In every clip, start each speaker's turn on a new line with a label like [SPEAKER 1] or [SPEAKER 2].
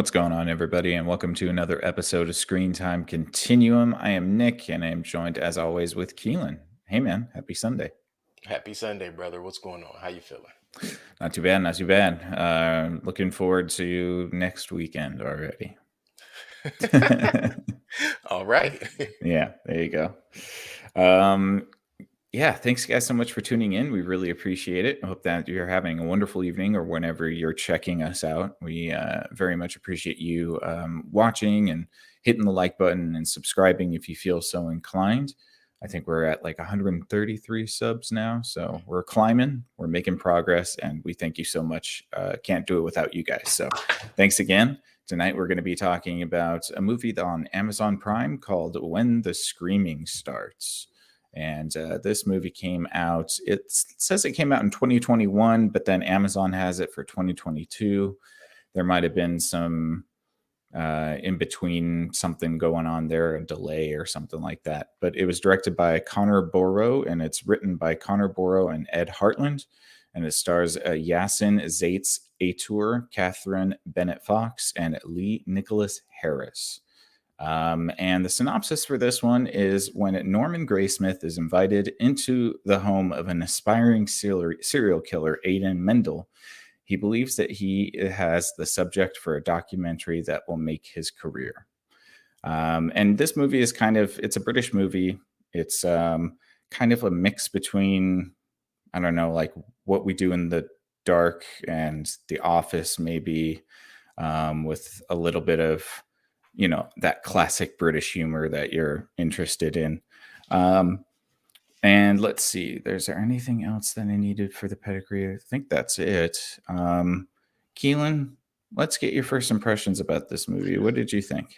[SPEAKER 1] What's going on, everybody, and welcome to another episode of Screen Time Continuum. I am Nick, and I am joined, as always, with Keelan. Hey, man, happy Sunday.
[SPEAKER 2] Happy Sunday, brother. What's going on? How you feeling?
[SPEAKER 1] Not too bad, not too bad. Looking forward to next weekend already.
[SPEAKER 2] All right.
[SPEAKER 1] Yeah, there you go. Um, yeah, thanks, guys, so much for tuning in. We really appreciate it. I hope that you're having a wonderful evening or whenever you're checking us out. We very much appreciate you watching and hitting the like button and subscribing if you feel so inclined. I think we're at like 133 subs now. So we're climbing, we're making progress, and we thank you so much. Can't do it without you guys. So thanks again. Tonight, we're going to be talking about a movie on Amazon Prime called When the Screaming Starts. And this movie came out, it says it came out in 2021, but then Amazon has it for 2022. There might have been some in between something going on there, a delay or something like that. But it was directed by Connor Borrow, and it's written by Connor Borrow and Ed Hartland. And it stars Yasin Zaitz Atur, Catherine Bennett Fox, and Lee Nicholas Harris. And the synopsis for this one is when Norman Graysmith is invited into the home of an aspiring serial killer, Aidan Mendel, he believes that he has the subject for a documentary that will make his career. And this movie is it's a British movie. It's kind of a mix between, I don't know, like What We Do in the Dark and The Office, maybe, with a little bit of, that classic British humor that you're interested in. And let's see, is there anything else that I needed for the pedigree? I think that's it. Keelan, let's get your first impressions about this movie. What did you think?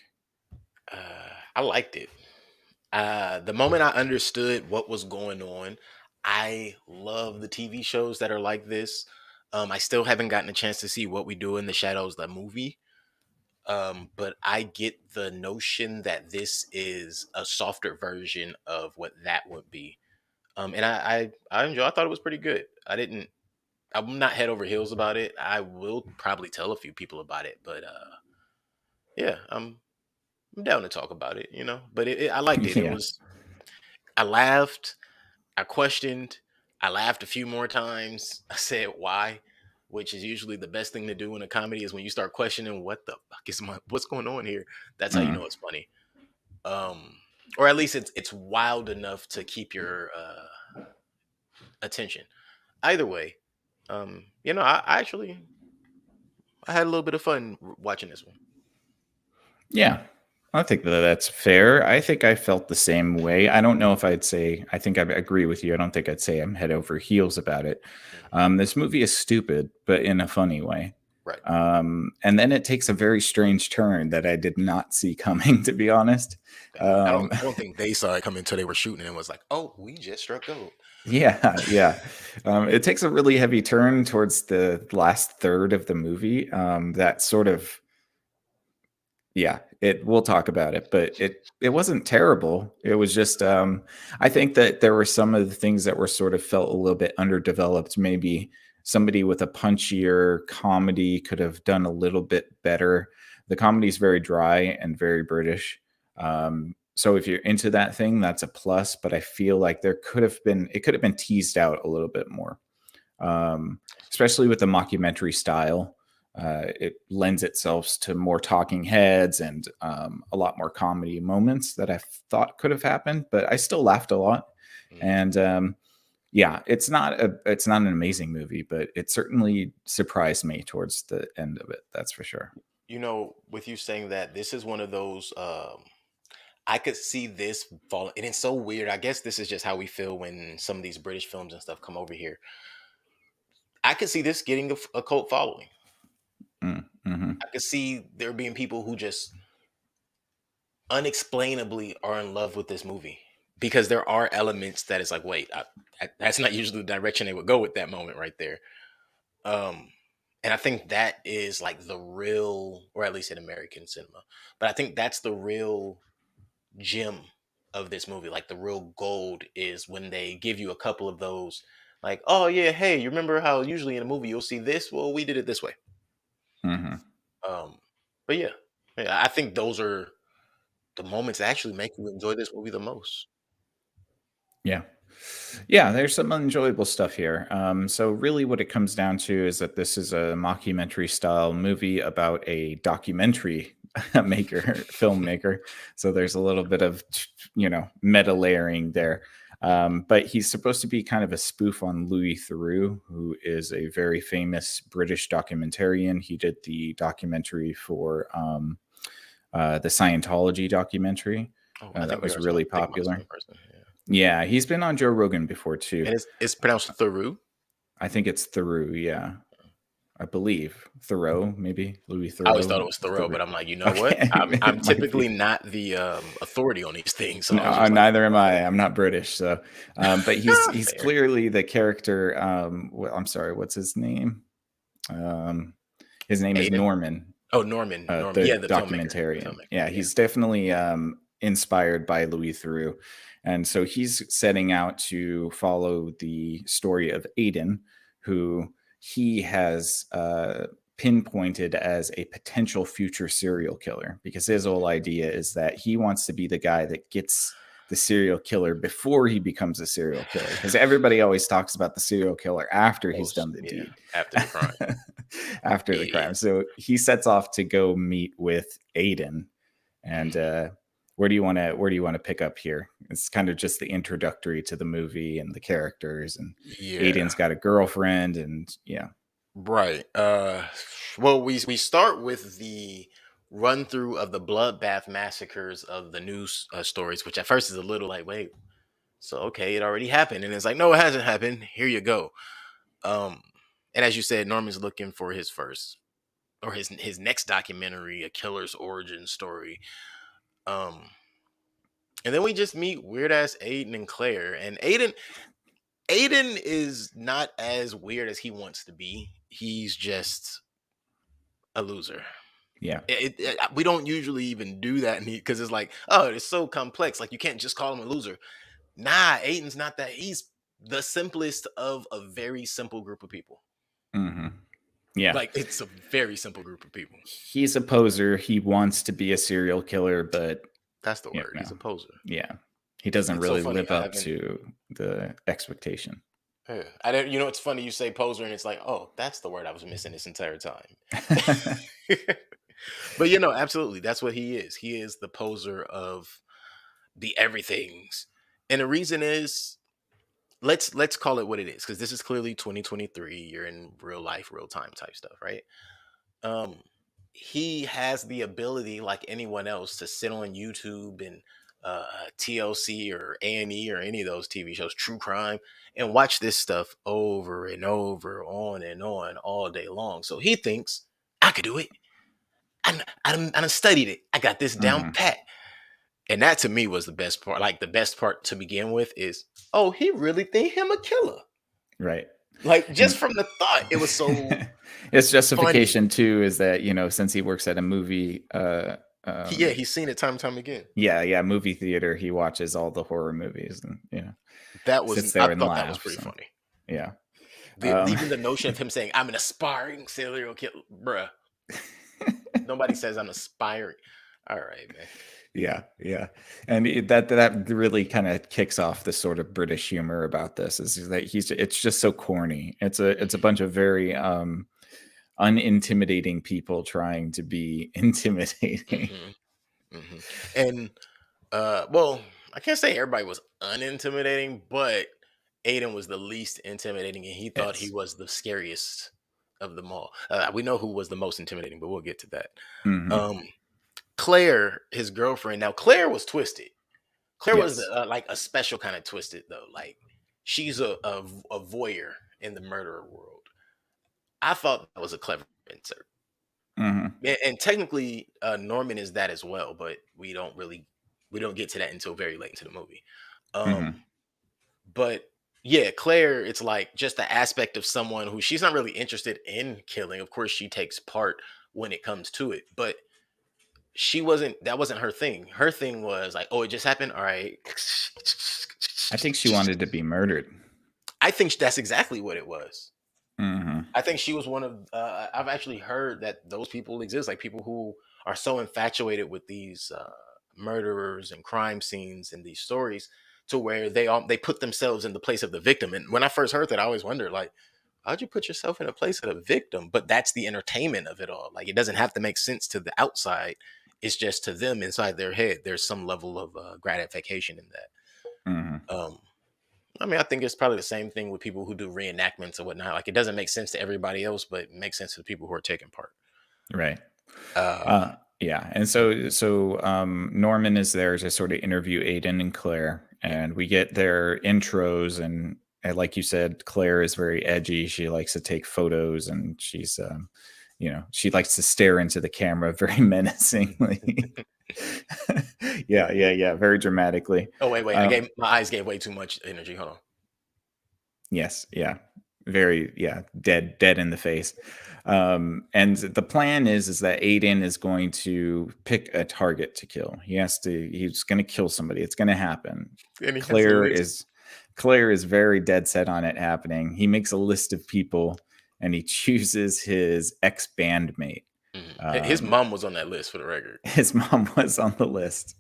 [SPEAKER 2] I liked it. The moment I understood what was going on, I love the TV shows that are like this. I still haven't gotten a chance to see What We Do in the Shadows, the movie. But I get the notion that this is a softer version of what that would be. And I enjoy. I thought it was pretty good. I'm not head over heels about it. I will probably tell a few people about it, but yeah, I'm down to talk about it. But I liked it.
[SPEAKER 1] Yeah.
[SPEAKER 2] I laughed, I questioned, I laughed a few more times. I said why, which is usually the best thing to do in a comedy is when you start questioning what the fuck is what's going on here. That's how you
[SPEAKER 1] Mm.
[SPEAKER 2] know it's funny. Um, or at least it's wild enough to keep your attention. Either way, I actually I had a little bit of fun watching this one.
[SPEAKER 1] Yeah. I think that that's fair. I think I felt the same way. I don't know if I'd say, I think I agree with you. I don't think I'd say I'm head over heels about it.
[SPEAKER 2] Mhm.
[SPEAKER 1] This movie is stupid, but in a funny way.
[SPEAKER 2] Right.
[SPEAKER 1] And then it takes a very strange turn that I did not see coming, to be honest.
[SPEAKER 2] I
[SPEAKER 1] Um,
[SPEAKER 2] don't I don't think they saw it coming until they were shooting and was like, oh, we just struck gold.
[SPEAKER 1] yeah, yeah. It takes a really heavy turn towards the last third of the movie. That sort of, yeah, we'll talk about it, but it wasn't terrible. It was just I think that there were some of the things that were sort of felt a little bit underdeveloped. Maybe somebody with a punchier comedy could have done a little bit better. The comedy is very dry and very British. So if you're into that thing, that's a plus, but I feel like it could have been teased out a little bit more. Especially with the mockumentary style. It lends itself to more talking heads and a lot more comedy moments that I thought could have happened, but I still laughed a lot.
[SPEAKER 2] Mhm.
[SPEAKER 1] And yeah, it's not an amazing movie, but it certainly surprised me towards the end of it. That's for sure.
[SPEAKER 2] With you saying that, this is one of those I could see this fall, and it's so weird. I guess this is just how we feel when some of these British films and stuff come over here. I could see this getting a cult following.
[SPEAKER 1] Mm-hmm.
[SPEAKER 2] I could see there being people who just unexplainably are in love with this movie because there are elements that is like, wait, that's not usually the direction they would go with that moment right there. Um, and I think that is like the real, or at least in American cinema, but I think that's the real gem of this movie. Like the real gold is when they give you a couple of those, like, oh yeah, hey, you remember how usually in a movie you'll see this? Well, we did it this way.
[SPEAKER 1] Mm-hmm.
[SPEAKER 2] Um, But yeah, I think those are the moments that actually make you enjoy this movie the most.
[SPEAKER 1] Yeah. Yeah, there's some enjoyable stuff here. So really what it comes down to is that this is a mockumentary style movie about a documentary filmmaker. So there's a little bit of, meta layering there. But he's supposed to be kind of a spoof on Louis Theroux, who is a very famous British documentarian. He did the documentary for the Scientology documentary.
[SPEAKER 2] Oh, I
[SPEAKER 1] That
[SPEAKER 2] think we
[SPEAKER 1] was
[SPEAKER 2] are
[SPEAKER 1] really
[SPEAKER 2] thinking about the
[SPEAKER 1] popular.
[SPEAKER 2] same person. Yeah.
[SPEAKER 1] Yeah, he's been on Joe Rogan before too.
[SPEAKER 2] And it's pronounced Theroux.
[SPEAKER 1] I think it's Theroux, yeah. I believe Thoreau, maybe Louis
[SPEAKER 2] I always thought it
[SPEAKER 1] Thoreau.
[SPEAKER 2] was Thoreau,
[SPEAKER 1] Theroux.
[SPEAKER 2] but I'm like, you know what?
[SPEAKER 1] Okay,
[SPEAKER 2] I'm
[SPEAKER 1] it might
[SPEAKER 2] typically
[SPEAKER 1] be.
[SPEAKER 2] not the authority on these things, so I was
[SPEAKER 1] No,
[SPEAKER 2] just like,
[SPEAKER 1] neither am
[SPEAKER 2] okay,
[SPEAKER 1] I. I'm not British, so. But he's
[SPEAKER 2] fair.
[SPEAKER 1] clearly the character. I'm sorry, what's his name? Um, his name is
[SPEAKER 2] Aiden.
[SPEAKER 1] Norman,
[SPEAKER 2] Oh, Norman. Norman.
[SPEAKER 1] the
[SPEAKER 2] Yeah, the filmmaker. The
[SPEAKER 1] documentarian.
[SPEAKER 2] filmmaker.
[SPEAKER 1] Yeah,
[SPEAKER 2] Yeah.
[SPEAKER 1] he's definitely inspired by Louis Theroux, and so he's setting out to follow the story of Aiden, who he has pinpointed as a potential future serial killer, because his whole idea is that he wants to be the guy that gets the serial killer before he becomes a serial killer, because everybody always talks about the serial killer after he's
[SPEAKER 2] Post.
[SPEAKER 1] done the
[SPEAKER 2] Yeah.
[SPEAKER 1] deed.
[SPEAKER 2] After the crime.
[SPEAKER 1] After the crime.
[SPEAKER 2] Idiot.
[SPEAKER 1] So he sets off to go meet with Aiden. And where do you want to pick up here? It's kind of just the introductory to the movie and the characters, and
[SPEAKER 2] Yeah.
[SPEAKER 1] Aiden's got a girlfriend, and yeah.
[SPEAKER 2] Right. Well, we start with the run through of the bloodbath massacres of the news stories, which at first is a little like, wait, so okay, it already happened, and it's like, no, it hasn't happened. Here you go. Um, and as you said, Norman's looking for his first or his next documentary, a killer's origin story. Um, and then we just meet weird ass Aiden and Claire, and Aiden is not as weird as he wants to be. He's just a loser.
[SPEAKER 1] Yeah.
[SPEAKER 2] We don't usually even do that because it's like, oh, it's so complex. Like you can't just call him a loser. Nah, Aiden's not that. He's the simplest of a very simple group of people.
[SPEAKER 1] Mm-hmm. Yeah.
[SPEAKER 2] Like it's a very simple group of people.
[SPEAKER 1] He's a poser. He wants to be a serial killer, but
[SPEAKER 2] That's the word. He's a poser.
[SPEAKER 1] yeah, he doesn't
[SPEAKER 2] It's so
[SPEAKER 1] really
[SPEAKER 2] funny.
[SPEAKER 1] live up to the expectation.
[SPEAKER 2] Yeah. I don't. You know, it's funny you say poser, and it's like, oh, that's the word I was missing this entire time. But absolutely, that's what he is. He is the poser of the everythings, and the reason is, let's call it what it is, because this is clearly 2023. You're in real life, real time type stuff, right? Um, he has the ability, like anyone else, to sit on YouTube and TLC or A&E or any of those TV shows, true crime, and watch this stuff over and over, on and on, all day long. So he thinks I could do it. I done studied it. I got this down
[SPEAKER 1] Mhm.
[SPEAKER 2] pat. And that to me was the best part. Like the best part to begin with is, oh, he really think him a killer.
[SPEAKER 1] Right.
[SPEAKER 2] Like just
[SPEAKER 1] And
[SPEAKER 2] from the thought, it was so
[SPEAKER 1] his
[SPEAKER 2] funny.
[SPEAKER 1] justification too is that, since he works at a movie
[SPEAKER 2] Yeah, he's seen it time and time again.
[SPEAKER 1] yeah, movie theater, he watches all the horror movies, and sits
[SPEAKER 2] I
[SPEAKER 1] there and
[SPEAKER 2] thought that was
[SPEAKER 1] laughs.
[SPEAKER 2] pretty
[SPEAKER 1] And,
[SPEAKER 2] funny.
[SPEAKER 1] yeah. Um,
[SPEAKER 2] Even the notion of him saying, I'm an aspiring serial killer, bruh. Nobody says I'm aspiring. All right, man.
[SPEAKER 1] yeah, and that really kind of kicks off the sort of British humor about this, is that it's just so corny. It's a bunch of very unintimidating people trying to be intimidating.
[SPEAKER 2] And well, I can't say everybody was unintimidating, but Aiden was the least intimidating, and he thought he
[SPEAKER 1] Yes.
[SPEAKER 2] was the scariest of them all. We know who was the most intimidating, but we'll get to that.
[SPEAKER 1] Hmm.
[SPEAKER 2] Um, Claire, his girlfriend. Now, Claire was twisted. Claire was
[SPEAKER 1] Yes.
[SPEAKER 2] like a special kind of twisted though. Like she's a voyeur in the murderer world. I thought that was a clever insert.
[SPEAKER 1] Hmm.
[SPEAKER 2] And technically, Norman is that as well, but we don't get to that until very late into the movie. Um,
[SPEAKER 1] Hmm.
[SPEAKER 2] but yeah, Claire, it's like just the aspect of someone who she's not really interested in killing. Of course, she takes part when it comes to it, but that wasn't her thing. Her thing was like, oh, it just happened. All right.
[SPEAKER 1] I think she wanted to be murdered.
[SPEAKER 2] I think that's exactly what it was.
[SPEAKER 1] Hmm.
[SPEAKER 2] I think she was one of. I've actually heard that those people exist, like people who are so infatuated with these murderers and crime scenes and these stories to where they put themselves in the place of the victim. And when I first heard that, I always wondered, like, how'd you put yourself in a place of the victim? But that's the entertainment of it all. Like, it doesn't have to make sense to the outside. It's just to them inside their head. There's some level of gratification in
[SPEAKER 1] Mhm.
[SPEAKER 2] that. I mean, I think it's probably the same thing with people who do reenactments and whatnot. Like, it doesn't make sense to everybody else, but it makes sense to the people who are taking part.
[SPEAKER 1] Right.
[SPEAKER 2] Uh,
[SPEAKER 1] Yeah, and Norman is there to sort of interview Aiden and Claire, and we get their intros. And like you said, Claire is very edgy. She likes to take photos, and she's, she likes to stare into the camera very menacingly. Yeah, very dramatically.
[SPEAKER 2] oh wait,
[SPEAKER 1] Um,
[SPEAKER 2] my eyes gave way too much energy. Hold on.
[SPEAKER 1] yes, yeah, very, yeah, dead in the face. And the plan is that Aiden is going to pick a target to kill. He's going to kill somebody. It's going to happen.
[SPEAKER 2] And he has a
[SPEAKER 1] Claire
[SPEAKER 2] list.
[SPEAKER 1] is Claire is very dead set on it happening. He makes a list of people and he chooses his ex bandmate.
[SPEAKER 2] His mom was on that list for the record.
[SPEAKER 1] His mom was on the list.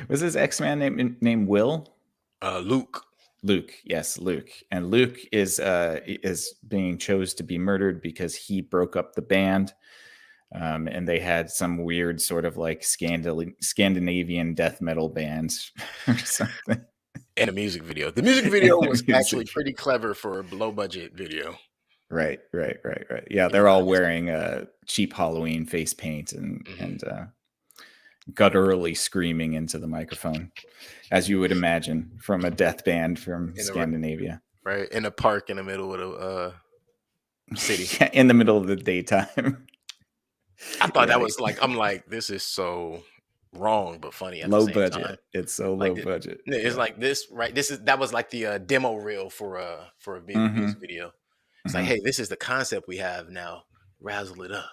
[SPEAKER 1] Was his ex man named Will?
[SPEAKER 2] Luke.
[SPEAKER 1] Luke, yes, Luke, and Luke is being chose to be murdered because he broke up the band, and they had some weird sort of like Scandinavian death metal band or something.
[SPEAKER 2] And a music video. The music video
[SPEAKER 1] And a
[SPEAKER 2] was
[SPEAKER 1] music
[SPEAKER 2] actually pretty clever for a low budget video.
[SPEAKER 1] Right. Yeah, they're all wearing cheap Halloween face paint and gutturally screaming into the microphone, as you would imagine from a death band from Scandinavia.
[SPEAKER 2] Right in a park in the middle of the city.
[SPEAKER 1] Yeah, in the middle of the daytime.
[SPEAKER 2] I thought that was like, I'm like, this is so wrong but funny at
[SPEAKER 1] Low
[SPEAKER 2] the same
[SPEAKER 1] budget.
[SPEAKER 2] time.
[SPEAKER 1] It's so
[SPEAKER 2] Like,
[SPEAKER 1] low budget.
[SPEAKER 2] it's
[SPEAKER 1] Yeah.
[SPEAKER 2] like this, right? That was like the demo reel for a music video. It's like, hey, this is the concept we have now. Razzle it up.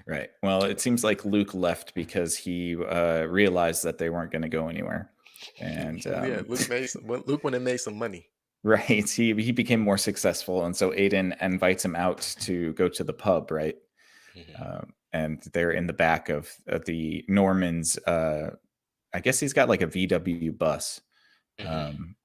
[SPEAKER 1] Right. Well, it seems like Luke left because he realized that they weren't going to go anywhere. And
[SPEAKER 2] Yeah, Luke went and made some money.
[SPEAKER 1] right, he became more successful, and so Aiden invites him out to go to the pub, right? And they're in the back of the Norman's. I guess he's got like a VW bus,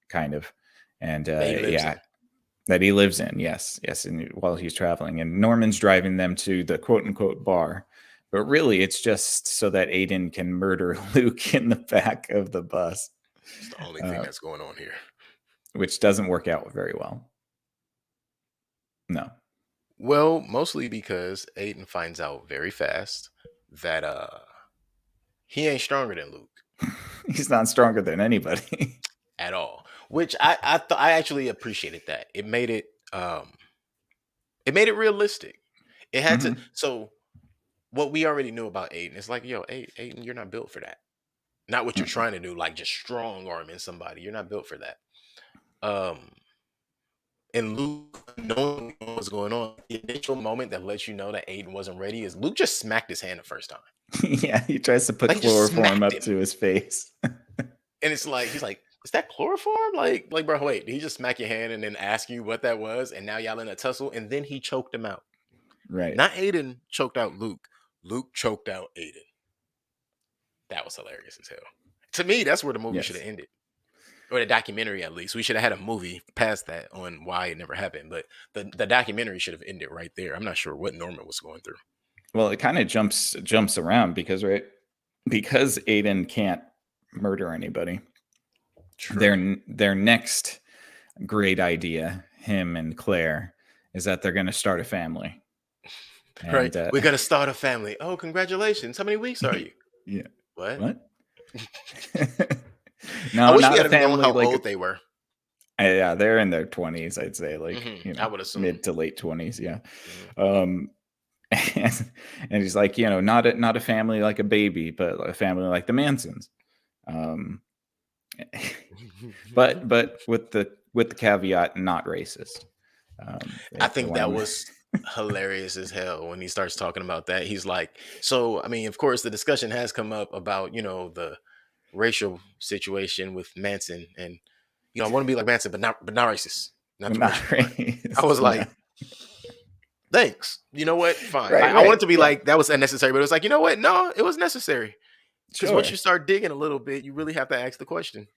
[SPEAKER 1] kind of, and that he lives in. Yes, and while he's traveling, and Norman's driving them to the quote unquote bar, but really it's just so that Aiden can murder Luke in the back of the bus.
[SPEAKER 2] It's the only thing that's going on here,
[SPEAKER 1] which doesn't work out very well. No.
[SPEAKER 2] Well, mostly because Aiden finds out very fast that he ain't stronger than Luke.
[SPEAKER 1] He's not stronger than anybody
[SPEAKER 2] at all. Which I actually appreciated that. It made it realistic. It had to. So what we already knew about Aiden, it's like, yo, Aiden, you're not built for that. Not what you're trying to do, like just strong arming somebody. You're not built for that. And Luke, knowing what's going on, the initial moment that lets you know that Aiden wasn't ready is Luke just smacked his hand the first time.
[SPEAKER 1] Yeah, he tries to put chloroform up to his face.
[SPEAKER 2] And it's like, he's like, is that chloroform? Like, bro, wait, did he just smack your hand and then ask you what that was? And now y'all in a tussle, and then he choked him out.
[SPEAKER 1] Right.
[SPEAKER 2] Not Aiden choked out Luke. Luke choked out Aiden. That was hilarious as hell. To me, that's where the movie should have ended. Or the documentary, at least. We should have had a movie past that on why it never happened. But the documentary should have ended right there. I'm not sure what Norman was going through.
[SPEAKER 1] Well, it kind of jumps around because Aiden can't murder anybody. True. Their next great idea, him and Claire, is that they're going to start a family.
[SPEAKER 2] And, right. We're going to start a family. Oh, congratulations. How many weeks are you?
[SPEAKER 1] Yeah.
[SPEAKER 2] What?
[SPEAKER 1] No,
[SPEAKER 2] I wish
[SPEAKER 1] not
[SPEAKER 2] we had
[SPEAKER 1] a family
[SPEAKER 2] how
[SPEAKER 1] like
[SPEAKER 2] old they were.
[SPEAKER 1] Yeah, they're in their 20s, I'd say, like
[SPEAKER 2] I would assume
[SPEAKER 1] mid to late 20s. Yeah. And he's like, not a family like a baby, but a family like the Mansons. But with the caveat, not racist.
[SPEAKER 2] I think that was hilarious as hell when he starts talking about that. He's like, so I mean, of course, the discussion has come up about the racial situation with Manson, and I want to be like Manson, but not racist. Not racist. I was like, Thanks. You know what? Fine.
[SPEAKER 1] Right,
[SPEAKER 2] I want it
[SPEAKER 1] right.
[SPEAKER 2] to be
[SPEAKER 1] Yeah.
[SPEAKER 2] like that was unnecessary, but it was like, you know what? No, it was necessary. Because once you
[SPEAKER 1] Sure.
[SPEAKER 2] start digging a little bit, you really have to ask the question: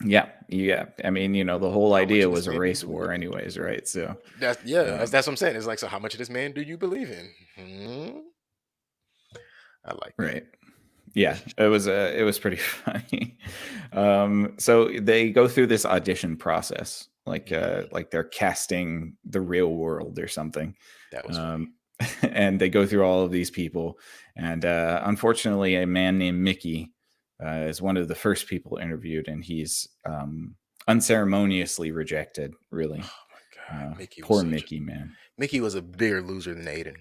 [SPEAKER 1] Yeah. Yeah. I mean, the whole
[SPEAKER 2] How much
[SPEAKER 1] idea
[SPEAKER 2] of this
[SPEAKER 1] was a
[SPEAKER 2] man do you
[SPEAKER 1] race
[SPEAKER 2] believe
[SPEAKER 1] war,
[SPEAKER 2] in?
[SPEAKER 1] anyways, right? So,
[SPEAKER 2] That's
[SPEAKER 1] um,
[SPEAKER 2] what I'm saying. It's like, so how much of this man do you believe in? Hmm? I like that.
[SPEAKER 1] right. Yeah, it was pretty funny. So they go through this audition process,
[SPEAKER 2] Hmm.
[SPEAKER 1] like they're casting the real world or something.
[SPEAKER 2] That was funny.
[SPEAKER 1] Um, and they go through all of these people, and unfortunately, a man named Mickey is one of the first people interviewed, and he's unceremoniously rejected. Really,
[SPEAKER 2] Oh my God, Mickey was
[SPEAKER 1] poor
[SPEAKER 2] such a
[SPEAKER 1] Mickey, man.
[SPEAKER 2] Mickey was a bigger loser than Aiden.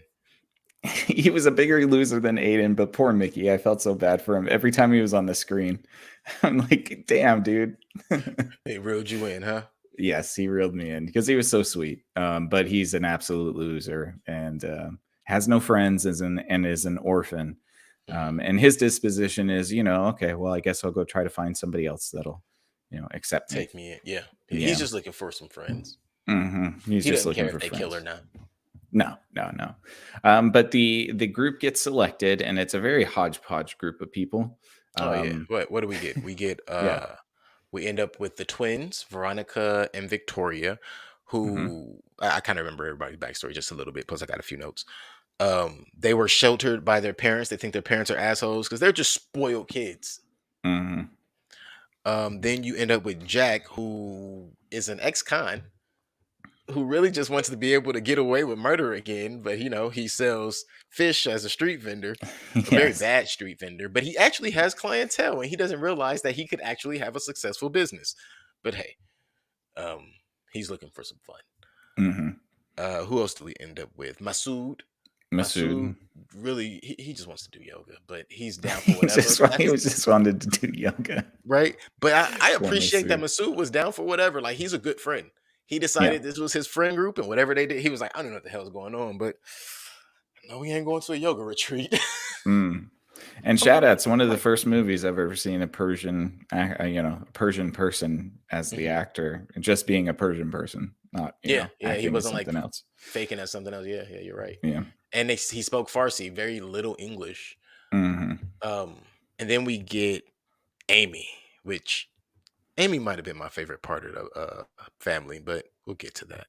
[SPEAKER 1] He was a bigger loser than Aiden, but poor Mickey. I felt so bad for him every time he was on the screen. I'm like, damn, dude.
[SPEAKER 2] They reeled you in, huh?
[SPEAKER 1] Yes, he reeled me in because he was so sweet. But he's an absolute loser and has no friends and is an orphan.
[SPEAKER 2] Hmm.
[SPEAKER 1] And his disposition is, okay, well, I guess I'll go try to find somebody else that'll, accept me.
[SPEAKER 2] Take me in. Yeah. He's
[SPEAKER 1] Yeah.
[SPEAKER 2] just looking for some friends.
[SPEAKER 1] He's
[SPEAKER 2] He
[SPEAKER 1] just
[SPEAKER 2] doesn't
[SPEAKER 1] looking
[SPEAKER 2] care
[SPEAKER 1] for
[SPEAKER 2] if they kill or
[SPEAKER 1] friends.
[SPEAKER 2] not.
[SPEAKER 1] No, no, no. But the group gets selected, and it's a very hodgepodge group of people.
[SPEAKER 2] Oh yeah.
[SPEAKER 1] Um,
[SPEAKER 2] What do we get?
[SPEAKER 1] yeah.
[SPEAKER 2] We end up with the twins, Veronica and Victoria,
[SPEAKER 1] Hmm.
[SPEAKER 2] who I kind of remember everybody's backstory just a little bit, plus I got a few notes. They were sheltered by their parents. They think their parents are assholes because they're just spoiled kids.
[SPEAKER 1] Hmm.
[SPEAKER 2] Then you end up with Jack, who is an ex-con who really just wants to be able to get away with murder again, but he sells fish as a street vendor, a very
[SPEAKER 1] Yes.
[SPEAKER 2] bad street vendor, but he actually has clientele and he doesn't realize that he could actually have a successful business. But hey, um, he's looking for some fun.
[SPEAKER 1] Hmm.
[SPEAKER 2] Who else do we end up with? Masood. Masood
[SPEAKER 1] Masood.
[SPEAKER 2] really he just wants to do yoga, but he's down for
[SPEAKER 1] He
[SPEAKER 2] whatever.
[SPEAKER 1] just he was just wanted to do yoga.
[SPEAKER 2] Right? But I
[SPEAKER 1] Poor
[SPEAKER 2] appreciate that
[SPEAKER 1] Masood.
[SPEAKER 2] Masood was down for whatever. Like he's a good friend. He
[SPEAKER 1] Yeah.
[SPEAKER 2] decided this was his friend group, and whatever they did, he was like, I don't know what the hell's going on, but no, we ain't going to a yoga retreat.
[SPEAKER 1] Mm. And
[SPEAKER 2] I'm
[SPEAKER 1] shout
[SPEAKER 2] gonna
[SPEAKER 1] out,
[SPEAKER 2] make
[SPEAKER 1] it's
[SPEAKER 2] some
[SPEAKER 1] one of the
[SPEAKER 2] money.
[SPEAKER 1] first movies I've ever seen a a Persian person as the
[SPEAKER 2] Mhm.
[SPEAKER 1] actor, just being a Persian person, not
[SPEAKER 2] Yeah, he
[SPEAKER 1] acting as
[SPEAKER 2] wasn't like
[SPEAKER 1] something else.
[SPEAKER 2] faking as something else. Yeah, you're right.
[SPEAKER 1] Yeah.
[SPEAKER 2] And he spoke Farsi, very little English.
[SPEAKER 1] Hmm.
[SPEAKER 2] Um, and then we get Amy, which Amy might have been my favorite part of the family, but we'll get to that.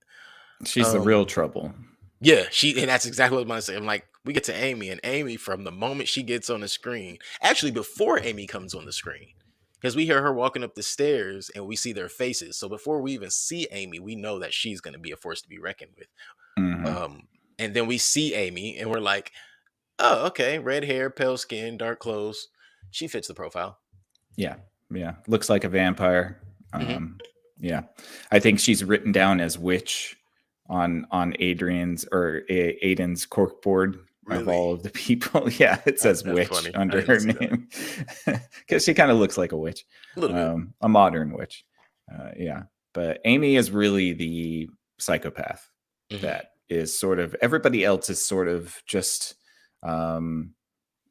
[SPEAKER 1] She's the real
[SPEAKER 2] Um,
[SPEAKER 1] trouble.
[SPEAKER 2] Yeah, and that's exactly what I was about to say. I'm like, we get to Amy, and Amy, from the moment she gets on the screen, actually before Amy comes on the screen, because we hear her walking up the stairs and we see their faces. So before we even see Amy, we know that she's going to be a force to be reckoned with.
[SPEAKER 1] Hmm.
[SPEAKER 2] And then we see Amy, and we're like, oh, okay, red hair, pale skin, dark clothes. She fits the profile.
[SPEAKER 1] Yeah. Yeah. Looks like a vampire.
[SPEAKER 2] Hmm.
[SPEAKER 1] Yeah. I think she's written down as witch on Aiden's cork board of
[SPEAKER 2] Really?
[SPEAKER 1] all of the people. Yeah, it says
[SPEAKER 2] That's
[SPEAKER 1] witch
[SPEAKER 2] funny. I
[SPEAKER 1] under
[SPEAKER 2] didn't
[SPEAKER 1] her
[SPEAKER 2] see that.
[SPEAKER 1] name because she kind of looks like a witch,
[SPEAKER 2] A little bit.
[SPEAKER 1] a modern witch. Yeah, but Amy is really the psychopath
[SPEAKER 2] Hmm.
[SPEAKER 1] that is sort of everybody else is sort of just um,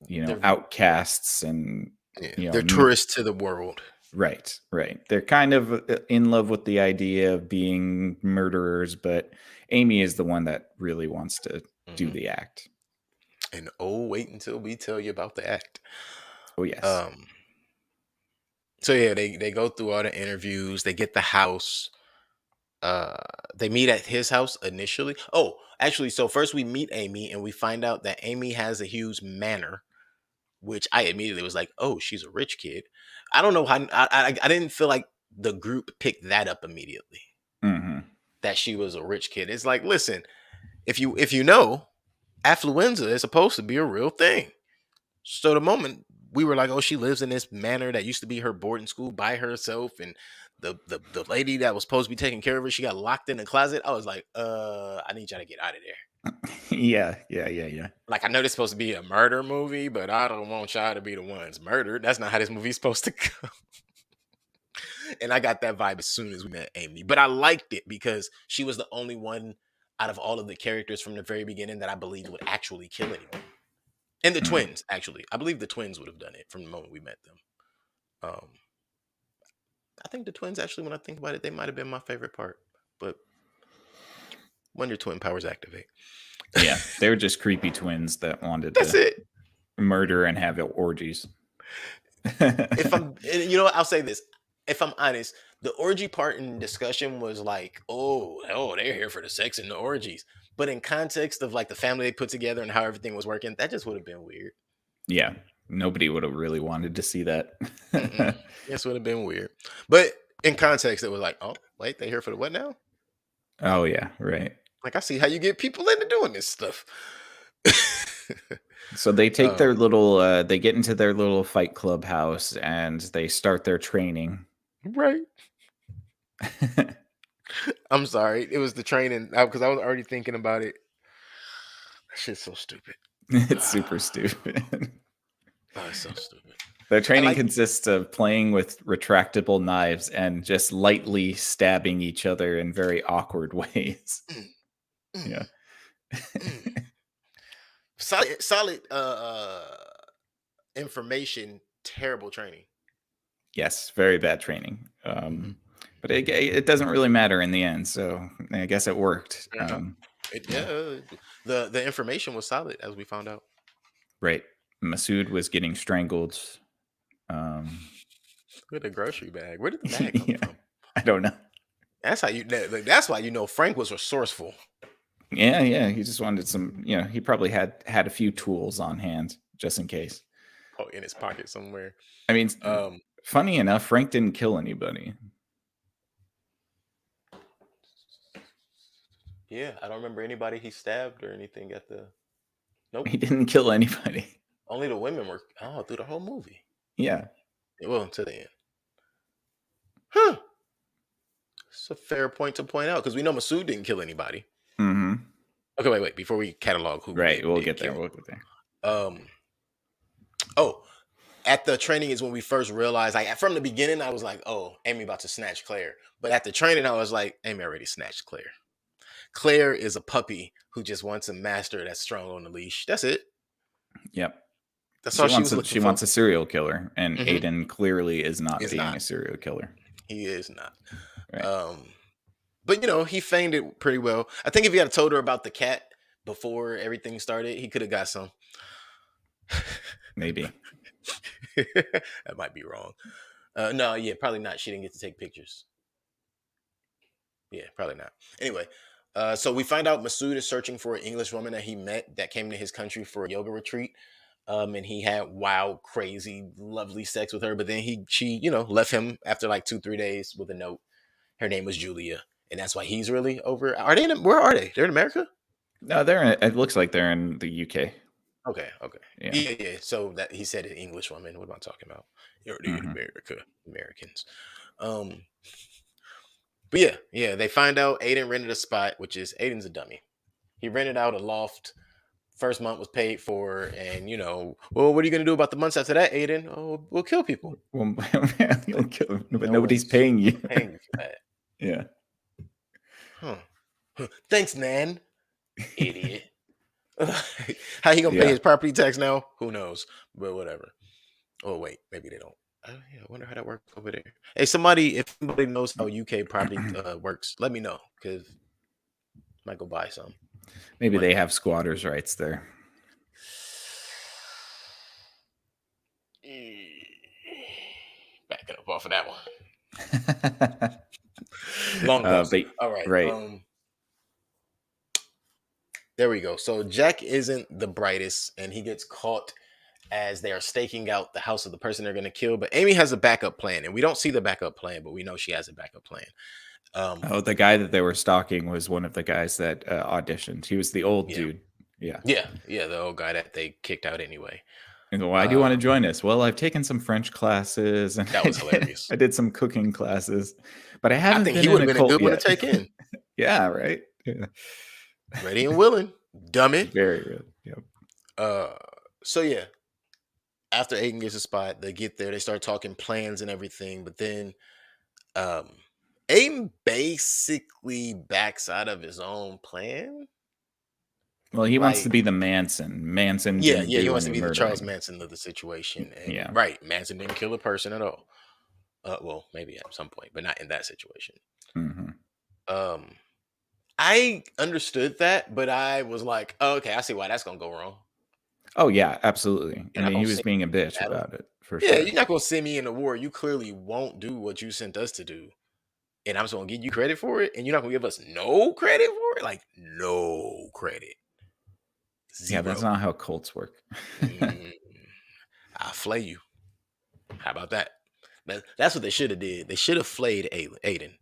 [SPEAKER 2] They're
[SPEAKER 1] outcasts and
[SPEAKER 2] yeah,
[SPEAKER 1] you know
[SPEAKER 2] they're
[SPEAKER 1] m-
[SPEAKER 2] tourists to the world.
[SPEAKER 1] right, right. They're kind of in love with the idea of being murderers, but Amy is the one that really wants to do
[SPEAKER 2] Hmm.
[SPEAKER 1] the act.
[SPEAKER 2] And oh, wait until we tell you about the act.
[SPEAKER 1] Oh yes.
[SPEAKER 2] Um, so yeah, they go through all the interviews, they get the house. Uh they meet at his house initially. Oh, actually, so first we meet Amy and we find out that Amy has a huge manor, which I immediately was like, oh, she's a rich kid. I don't know how I didn't feel like the group picked that up immediately,
[SPEAKER 1] Hmm.
[SPEAKER 2] that she was a rich kid. It's like, listen, if you know, affluenza is supposed to be a real thing. So the moment we were like, oh, she lives in this manor that used to be her boarding school by herself, and the lady that was supposed to be taking care of her, she got locked in the closet. I was like, I need y'all to get out of there.
[SPEAKER 1] Yeah, yeah, yeah, yeah.
[SPEAKER 2] Like, I know this is supposed to be a murder movie, but I don't want y'all to be the ones murdered. That's not how this movie's supposed to go. And I got that vibe as soon as we met Amy. But I liked it because she was the only one out of all of the characters from the very beginning that I believed would actually kill anyone. And the
[SPEAKER 1] Mm.
[SPEAKER 2] twins, actually. I believe the twins would have done it from the moment we met them. Um, I think the twins, actually, when I think about it, they might have been my favorite part. But Wonder Twin powers activate.
[SPEAKER 1] Yeah, they were just creepy twins that wanted
[SPEAKER 2] That's
[SPEAKER 1] to
[SPEAKER 2] it.
[SPEAKER 1] murder and have orgies.
[SPEAKER 2] If I'm, and you know what, I'll say this. If I'm honest, the orgy part in discussion was like, oh, they're here for the sex and the orgies. But in context of like the family they put together and how everything was working, that just would have been weird.
[SPEAKER 1] Yeah, nobody would have really wanted to see that.
[SPEAKER 2] Mm-mm. This would have been weird. But in context, it was like, oh, wait, they here for the what now?
[SPEAKER 1] Oh yeah, right.
[SPEAKER 2] Like, I see how you get people into doing this stuff.
[SPEAKER 1] So they take
[SPEAKER 2] um,
[SPEAKER 1] their little they get into their little fight club house and they start their training.
[SPEAKER 2] right. I'm sorry. It was the training because I was already thinking about it. That shit's so stupid.
[SPEAKER 1] It's super stupid.
[SPEAKER 2] Oh, it's so stupid.
[SPEAKER 1] Their
[SPEAKER 2] I
[SPEAKER 1] training
[SPEAKER 2] like.
[SPEAKER 1] consists of playing with retractable knives and just lightly stabbing each other in very awkward ways.
[SPEAKER 2] Mm, mm,
[SPEAKER 1] Yeah.
[SPEAKER 2] mm. Solid information, terrible training.
[SPEAKER 1] Yes, very bad training.
[SPEAKER 2] Mhm.
[SPEAKER 1] But it doesn't really matter in the end, so I guess it worked. Yeah,
[SPEAKER 2] The information was solid as we found out.
[SPEAKER 1] right. Masood was getting strangled. Um,
[SPEAKER 2] With a grocery bag. Where did the bag come
[SPEAKER 1] yeah,
[SPEAKER 2] from?
[SPEAKER 1] I don't know.
[SPEAKER 2] That's how you. That's why you know Frank was resourceful.
[SPEAKER 1] Yeah. He just wanted some. He probably had a few tools on hand just in case.
[SPEAKER 2] Oh, in his pocket somewhere.
[SPEAKER 1] I mean,
[SPEAKER 2] Um,
[SPEAKER 1] funny enough, Frank didn't kill anybody.
[SPEAKER 2] yeah, I don't remember anybody he stabbed or anything at the. Nope.
[SPEAKER 1] He didn't kill anybody.
[SPEAKER 2] Only the women were. Oh, through the whole movie.
[SPEAKER 1] Yeah.
[SPEAKER 2] Well, to the end. Huh. It's a fair point to point out because we know Masood didn't kill anybody.
[SPEAKER 1] Mm-hmm.
[SPEAKER 2] Okay, wait. Before we catalog who
[SPEAKER 1] Right.
[SPEAKER 2] did,
[SPEAKER 1] We'll
[SPEAKER 2] didn't
[SPEAKER 1] get there.
[SPEAKER 2] kill.
[SPEAKER 1] We'll get there.
[SPEAKER 2] Oh, at the training is when we first realized. Like from the beginning, I was like, "Oh, Amy about to snatch Claire." But at the training, I was like, "Amy already snatched Claire. Claire is a puppy who just wants a master that's strong on the leash. That's it.
[SPEAKER 1] Yep.
[SPEAKER 2] That's all she was looking
[SPEAKER 1] She
[SPEAKER 2] for."
[SPEAKER 1] wants a serial killer, and
[SPEAKER 2] Mhm.
[SPEAKER 1] Aiden clearly is not
[SPEAKER 2] Is
[SPEAKER 1] being
[SPEAKER 2] not.
[SPEAKER 1] a serial killer.
[SPEAKER 2] He is not.
[SPEAKER 1] Right.
[SPEAKER 2] But he feigned it pretty well. I think if he had told her about the cat before everything started, he could have got some.
[SPEAKER 1] Maybe.
[SPEAKER 2] That might be wrong. No, yeah, probably not. She didn't get to take pictures. Yeah, probably not. Anyway, so we find out Masood is searching for an English woman that he met that came to his country for a yoga retreat. And he had wild, crazy, lovely sex with her. But then she left him after like 2-3 days with a note. Her name was Julia, and that's why he's really over. Are they? Where are they? They're in America.
[SPEAKER 1] No, it looks like they're in the UK.
[SPEAKER 2] Okay.
[SPEAKER 1] Yeah.
[SPEAKER 2] Yeah. So that he said an English woman. What am I talking about? You're in America, Americans. But yeah. They find out Aiden rented a spot, which is Aiden's a dummy. He rented out a loft. First month was paid for, and well, what are you gonna do about the months after that, Aiden? Oh, we'll kill people.
[SPEAKER 1] Well, you'll kill him, but
[SPEAKER 2] No
[SPEAKER 1] nobody's
[SPEAKER 2] one's
[SPEAKER 1] paying you.
[SPEAKER 2] Paying you for that.
[SPEAKER 1] Yeah.
[SPEAKER 2] Huh. Thanks, Nan. Idiot. How he gonna pay
[SPEAKER 1] Yeah.
[SPEAKER 2] his property tax now? Who knows? But whatever. Oh wait, maybe they don't. Yeah, I wonder how that works over there. Hey, somebody, if somebody knows how UK property works, let me know because might go buy some.
[SPEAKER 1] Maybe they have squatters' rights there.
[SPEAKER 2] Backing up off of that one. Long all right.
[SPEAKER 1] Right.
[SPEAKER 2] There we go. So Jack isn't the brightest, and he gets caught as they are staking out the house of the person they're going to kill. But Amy has a backup plan, and we don't see the backup plan, but we know she has a backup plan.
[SPEAKER 1] The guy that they were stalking was one of the guys that auditioned. He was the old dude. Yeah.
[SPEAKER 2] The old guy that they kicked out anyway.
[SPEAKER 1] And why do you want to join us? Well, I've taken some French classes, and
[SPEAKER 2] that was hilarious.
[SPEAKER 1] I did some cooking classes, but I haven't.
[SPEAKER 2] I think he would have been a good one to take in.
[SPEAKER 1] Yeah, right. Yeah.
[SPEAKER 2] Ready and willing, dummy.
[SPEAKER 1] Very good. Yep.
[SPEAKER 2] So yeah, after Aiden gets a spot, they get there. They start talking plans and everything, but then, Aiden basically backs out of his own plan.
[SPEAKER 1] Well, he wants to be the Manson.
[SPEAKER 2] Yeah, he wants to be the Charles Manson of the situation. And
[SPEAKER 1] yeah,
[SPEAKER 2] right. Manson didn't kill a person at all. Well, maybe at some point, but not in that situation.
[SPEAKER 1] Mm-hmm.
[SPEAKER 2] I understood that, but I was like, oh, okay, I see why that's gonna go wrong.
[SPEAKER 1] Oh yeah, absolutely. I
[SPEAKER 2] You're not
[SPEAKER 1] mean,
[SPEAKER 2] gonna
[SPEAKER 1] he was
[SPEAKER 2] send
[SPEAKER 1] being a
[SPEAKER 2] me
[SPEAKER 1] bitch
[SPEAKER 2] to battle.
[SPEAKER 1] about it for
[SPEAKER 2] Yeah,
[SPEAKER 1] sure.
[SPEAKER 2] you're not gonna send me in the war. You clearly won't do what you sent us to do. And I'm just gonna give you credit for it, and you're not gonna give us no credit for it? Like, no credit.
[SPEAKER 1] Yeah, that's
[SPEAKER 2] Zero.
[SPEAKER 1] not how cults work.
[SPEAKER 2] Mm, I'll flay you. How about that? That's what they should have did. They should have flayed Aiden.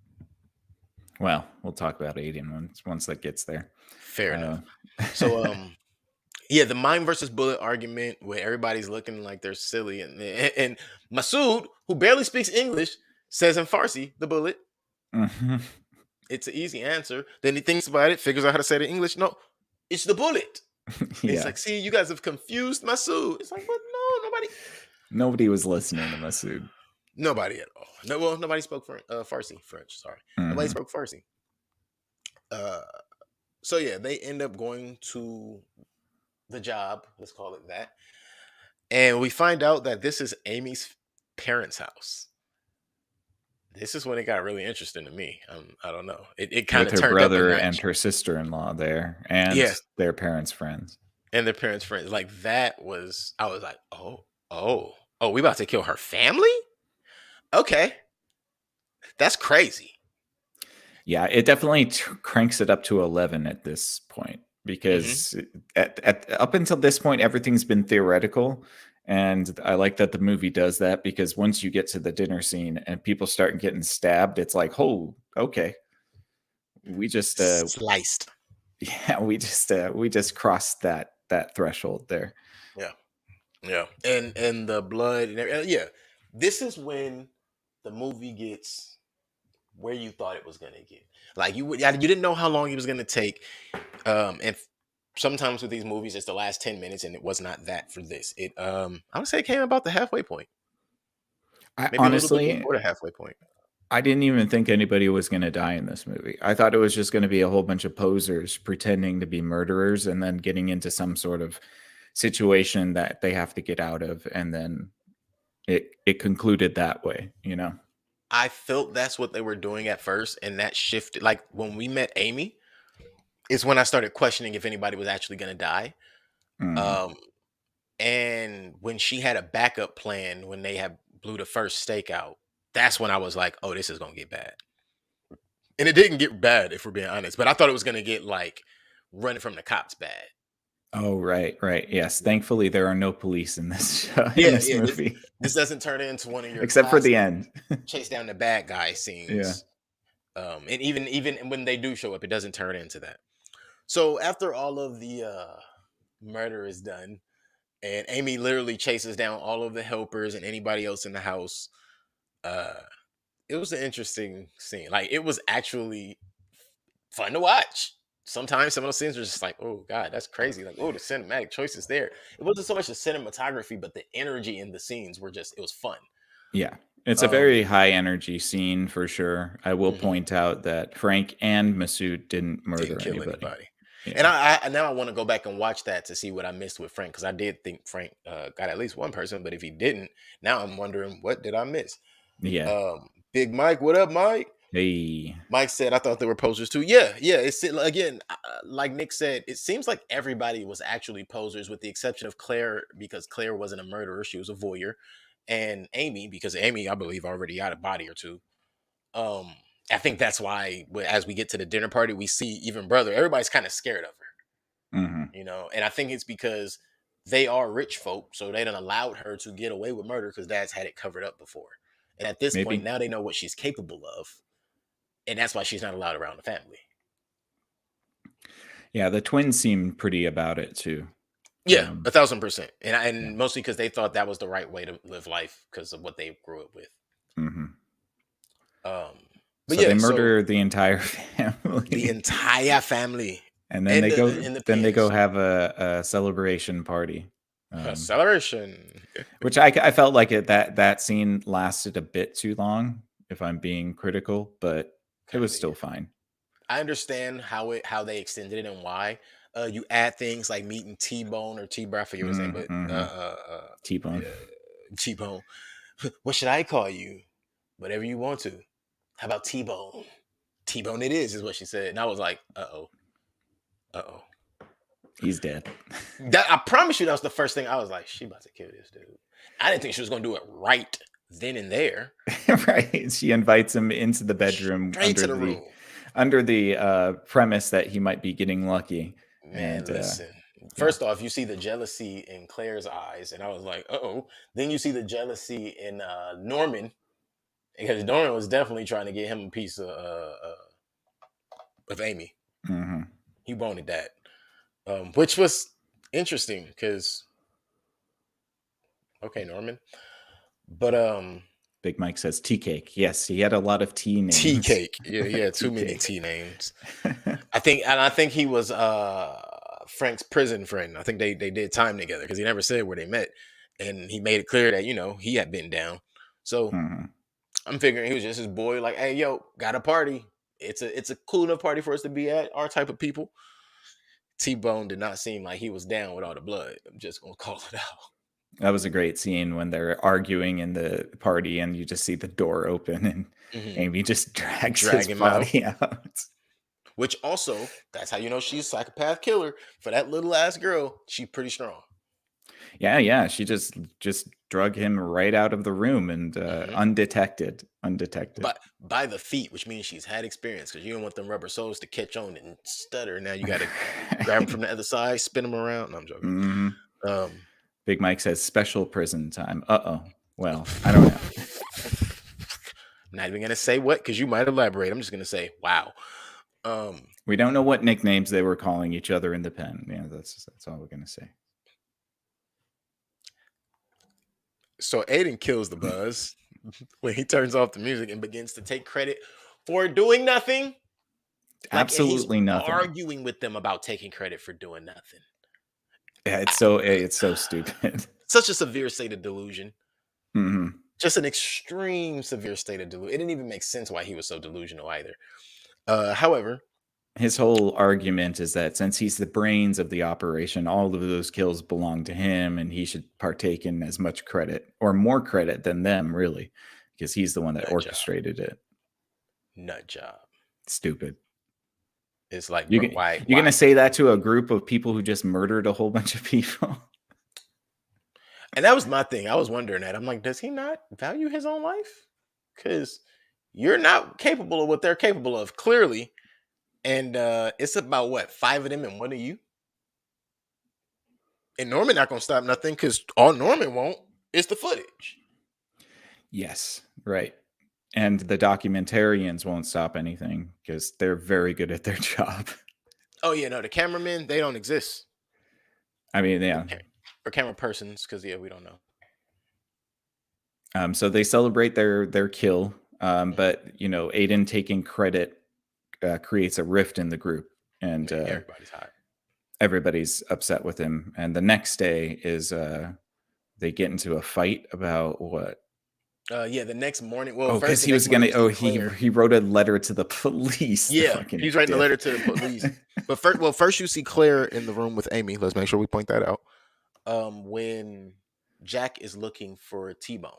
[SPEAKER 1] Well, we'll talk about Aiden once that gets there.
[SPEAKER 2] Fair
[SPEAKER 1] Uh,
[SPEAKER 2] enough. So yeah, the mind versus bullet argument where everybody's looking like they're silly and Masood, who barely speaks English, says in Farsi, the bullet.
[SPEAKER 1] mhm.
[SPEAKER 2] It's an easy answer. Then he thinks about it, figures out how to say it in English. No, it's the bullet. And it's
[SPEAKER 1] Yeah,
[SPEAKER 2] like, see, you guys have confused Masood. It's like, what? No,
[SPEAKER 1] nobody was listening to Masood.
[SPEAKER 2] nobody at all. No, well, nobody spoke Farsi, French. Sorry, nobody
[SPEAKER 1] Mhm.
[SPEAKER 2] spoke Farsi. Uh, so yeah, they end up going to the job. Let's call it that, and we find out that this is Amy's parents' house. This is when it got really interesting to me. I don't know. It kind
[SPEAKER 1] With
[SPEAKER 2] of
[SPEAKER 1] her
[SPEAKER 2] turned up a
[SPEAKER 1] brother and
[SPEAKER 2] notch.
[SPEAKER 1] her sister-in-law there, and
[SPEAKER 2] Yeah,
[SPEAKER 1] their parents' friends.
[SPEAKER 2] and their parents' friends. Like that was. I was like, oh, we about to kill her family? Okay, that's crazy.
[SPEAKER 1] Yeah, it definitely cranks it up to 11 at this point
[SPEAKER 2] Hmm.
[SPEAKER 1] because up until this point, everything's been theoretical. And I like that the movie does that because once you get to the dinner scene and people start getting stabbed, it's like, oh, okay, we just,
[SPEAKER 2] Sliced.
[SPEAKER 1] yeah, we just crossed that threshold there.
[SPEAKER 2] Yeah, yeah, and the blood and yeah. This is when the movie gets where you thought it was gonna get. Like you didn't know how long it was gonna take. And sometimes with these movies, it's the last 10 minutes, and it was not that for this. I would say it came about the halfway point,
[SPEAKER 1] I
[SPEAKER 2] maybe a little bit
[SPEAKER 1] honestly,
[SPEAKER 2] before the halfway point.
[SPEAKER 1] I didn't even think anybody was going to die in this movie. I thought it was just going to be a whole bunch of posers pretending to be murderers and then getting into some sort of situation that they have to get out of, and then it concluded that way, you know.
[SPEAKER 2] I felt that's what they were doing at first, and that shifted. Like when we met Amy, is when I started questioning if anybody was actually gonna die.
[SPEAKER 1] Mhm.
[SPEAKER 2] Um, and when she had a backup plan when they had blew the first stakeout, that's when I was like, "Oh, this is gonna get bad." And it didn't get bad, if we're being honest. But I thought it was gonna get like running from the cops bad.
[SPEAKER 1] Oh, right, right. Yes,
[SPEAKER 2] Yeah,
[SPEAKER 1] thankfully there are no police in this show, in
[SPEAKER 2] yeah,
[SPEAKER 1] this
[SPEAKER 2] yeah. This
[SPEAKER 1] movie,
[SPEAKER 2] this doesn't turn into one of your
[SPEAKER 1] except for the
[SPEAKER 2] classic
[SPEAKER 1] end.
[SPEAKER 2] chase down the bad guy
[SPEAKER 1] Yeah.
[SPEAKER 2] scenes. And even when they do show up, it doesn't turn into that. So after all of the murder is done, and Amy literally chases down all of the helpers and anybody else in the house, uh, it was an interesting scene. Like it was actually fun to watch. Sometimes some of those scenes were just like, oh god, that's crazy. Like, oh, the cinematic choices there. It wasn't so much the cinematography, but the energy in the scenes were just it was fun.
[SPEAKER 1] Yeah. It's a
[SPEAKER 2] Um,
[SPEAKER 1] very high energy scene for sure. I will
[SPEAKER 2] mhm.
[SPEAKER 1] point out that Frank and Masood didn't
[SPEAKER 2] Didn't
[SPEAKER 1] murder
[SPEAKER 2] kill
[SPEAKER 1] anybody.
[SPEAKER 2] anybody. And
[SPEAKER 1] Yeah.
[SPEAKER 2] I now I want to go back and watch that to see what I missed with Frank because I did think Frank got at least one person, but if he didn't, now I'm wondering what did I miss.
[SPEAKER 1] Yeah.
[SPEAKER 2] Big Mike, what up, Mike?
[SPEAKER 1] Hey.
[SPEAKER 2] Mike said, "I thought they were posers too." Yeah, yeah. It's again, like Nick said, it seems like everybody was actually posers, with the exception of Claire, because Claire wasn't a murderer; she was a voyeur, and Amy, because Amy, I believe, already got a body or two. Um, I think that's why, as we get to the dinner party, we see even brother. Everybody's kind of scared of her,
[SPEAKER 1] Mhm.
[SPEAKER 2] and I think it's because they are rich folk, so they done allowed her to get away with murder because dad's had it covered up before. And at this point,
[SPEAKER 1] Maybe.
[SPEAKER 2] now they know what she's capable of, and that's why she's not allowed around the family.
[SPEAKER 1] Yeah, the twins seem pretty about it too.
[SPEAKER 2] Yeah,
[SPEAKER 1] Um,
[SPEAKER 2] 1,000%, and
[SPEAKER 1] yeah.
[SPEAKER 2] mostly because they thought that was the right way to live life because of what they grew up with.
[SPEAKER 1] Mhm.
[SPEAKER 2] Um, but
[SPEAKER 1] So they
[SPEAKER 2] yeah, so
[SPEAKER 1] murder the entire
[SPEAKER 2] the
[SPEAKER 1] family,
[SPEAKER 2] entire family
[SPEAKER 1] and then
[SPEAKER 2] and
[SPEAKER 1] they go
[SPEAKER 2] the
[SPEAKER 1] then they go
[SPEAKER 2] pianist
[SPEAKER 1] have a celebration party,
[SPEAKER 2] celebration.
[SPEAKER 1] which I felt like that scene lasted a bit too long, if I'm being critical, but it
[SPEAKER 2] Kind
[SPEAKER 1] was
[SPEAKER 2] of,
[SPEAKER 1] still
[SPEAKER 2] yeah.
[SPEAKER 1] fine.
[SPEAKER 2] I understand how they extended it and why. You add things like meeting T Bone or T Bone, I forget his name, but
[SPEAKER 1] Mhm. T-bone.
[SPEAKER 2] yeah, T Bone. What should I call you? Whatever you want to. How about T Bone? T-bone it is what she said. And I was like, uh-oh.
[SPEAKER 1] He's dead.
[SPEAKER 2] I promise you that was the first thing I was like, she about to kill this dude. I didn't think she was gonna do it right then and there.
[SPEAKER 1] Right. She invites him into the bedroom
[SPEAKER 2] Straight to the room.
[SPEAKER 1] under the premise that he might be getting lucky.
[SPEAKER 2] Man,
[SPEAKER 1] And
[SPEAKER 2] listen. First off, you see the jealousy in Claire's eyes, and I was like, uh-oh. Then you see the jealousy in Norman, because Norman was definitely trying to get him a piece of Amy.
[SPEAKER 1] mhm.
[SPEAKER 2] He wanted that, which was interesting because, okay, Norman, but
[SPEAKER 1] Big Mike says tea cake. Yes, he had a lot of tea names.
[SPEAKER 2] tea cake. Yeah, too many tea names. I think he was Frank's prison friend. I think they did time together because he never said where they met, and he made it clear that he had been down. So
[SPEAKER 1] Mhm.
[SPEAKER 2] I'm figuring he was just his boy. Like, hey, yo, got a party. It's a cool enough party for us to be at. Our type of people. T-Bone did not seem like he was down with all the blood. I'm just gonna call it out.
[SPEAKER 1] That was a great scene when they're arguing in the party and you just see the door open and Amy just drags his
[SPEAKER 2] Drag him out.
[SPEAKER 1] body out.
[SPEAKER 2] Which also, that's how you know she's a psychopath killer. For that little ass girl, she's pretty strong.
[SPEAKER 1] Yeah. She just drug him right out of the room and undetected.
[SPEAKER 2] But by the feet, which means she's had experience because you don't want them rubber soles to catch on and stutter. Now you got to grab him from the other side, spin him around. No, I'm joking.
[SPEAKER 1] Mhm. Big Mike says special prison time. Well, I don't know.
[SPEAKER 2] I'm not even gonna say what because you might elaborate. I'm just gonna say, wow.
[SPEAKER 1] We don't know what nicknames they were calling each other in the pen. Yeah, that's all we're gonna say.
[SPEAKER 2] So Aiden kills the buzz when he turns off the music and begins to take credit for doing nothing.
[SPEAKER 1] Absolutely nothing.
[SPEAKER 2] Arguing with them about taking credit for doing nothing.
[SPEAKER 1] Yeah, it's so stupid.
[SPEAKER 2] Such a severe state of delusion.
[SPEAKER 1] Mm-hmm.
[SPEAKER 2] Just an extreme severe state of delusion. It didn't even make sense why he was so delusional either. However,
[SPEAKER 1] his whole argument is that since he's the brains of the operation, all of those kills belong to him and he should partake in as much credit or more credit than them, really, because he's the one that orchestrated it.
[SPEAKER 2] Nut job.
[SPEAKER 1] Stupid.
[SPEAKER 2] It's like,
[SPEAKER 1] you're going to say that to a group of people who just murdered a whole bunch of people?
[SPEAKER 2] And that was my thing. I was wondering that. I'm like, does he not value his own life? Because you're not capable of what they're capable of, clearly. And it's about what, 5 of them and 1 of you? And Norman not gonna stop nothing because all Norman won't is the footage.
[SPEAKER 1] Yes, right. And the documentarians won't stop anything because they're very good at their job.
[SPEAKER 2] Oh yeah, no, the cameramen, they don't exist.
[SPEAKER 1] I mean, yeah.
[SPEAKER 2] Or camera persons, because we don't know.
[SPEAKER 1] So they celebrate their kill, but Aiden taking credit creates a rift in the group, and
[SPEAKER 2] everybody's hot.
[SPEAKER 1] Everybody's upset with him. And the next day is they get into a fight about what?
[SPEAKER 2] Yeah, the next morning. Well,
[SPEAKER 1] because he was gonna. He wrote a letter to the police.
[SPEAKER 2] Yeah, he's writing a letter to the police. But first you see Claire in the room with Amy. Let's make sure we point that out. When Jack is looking for T-Bone.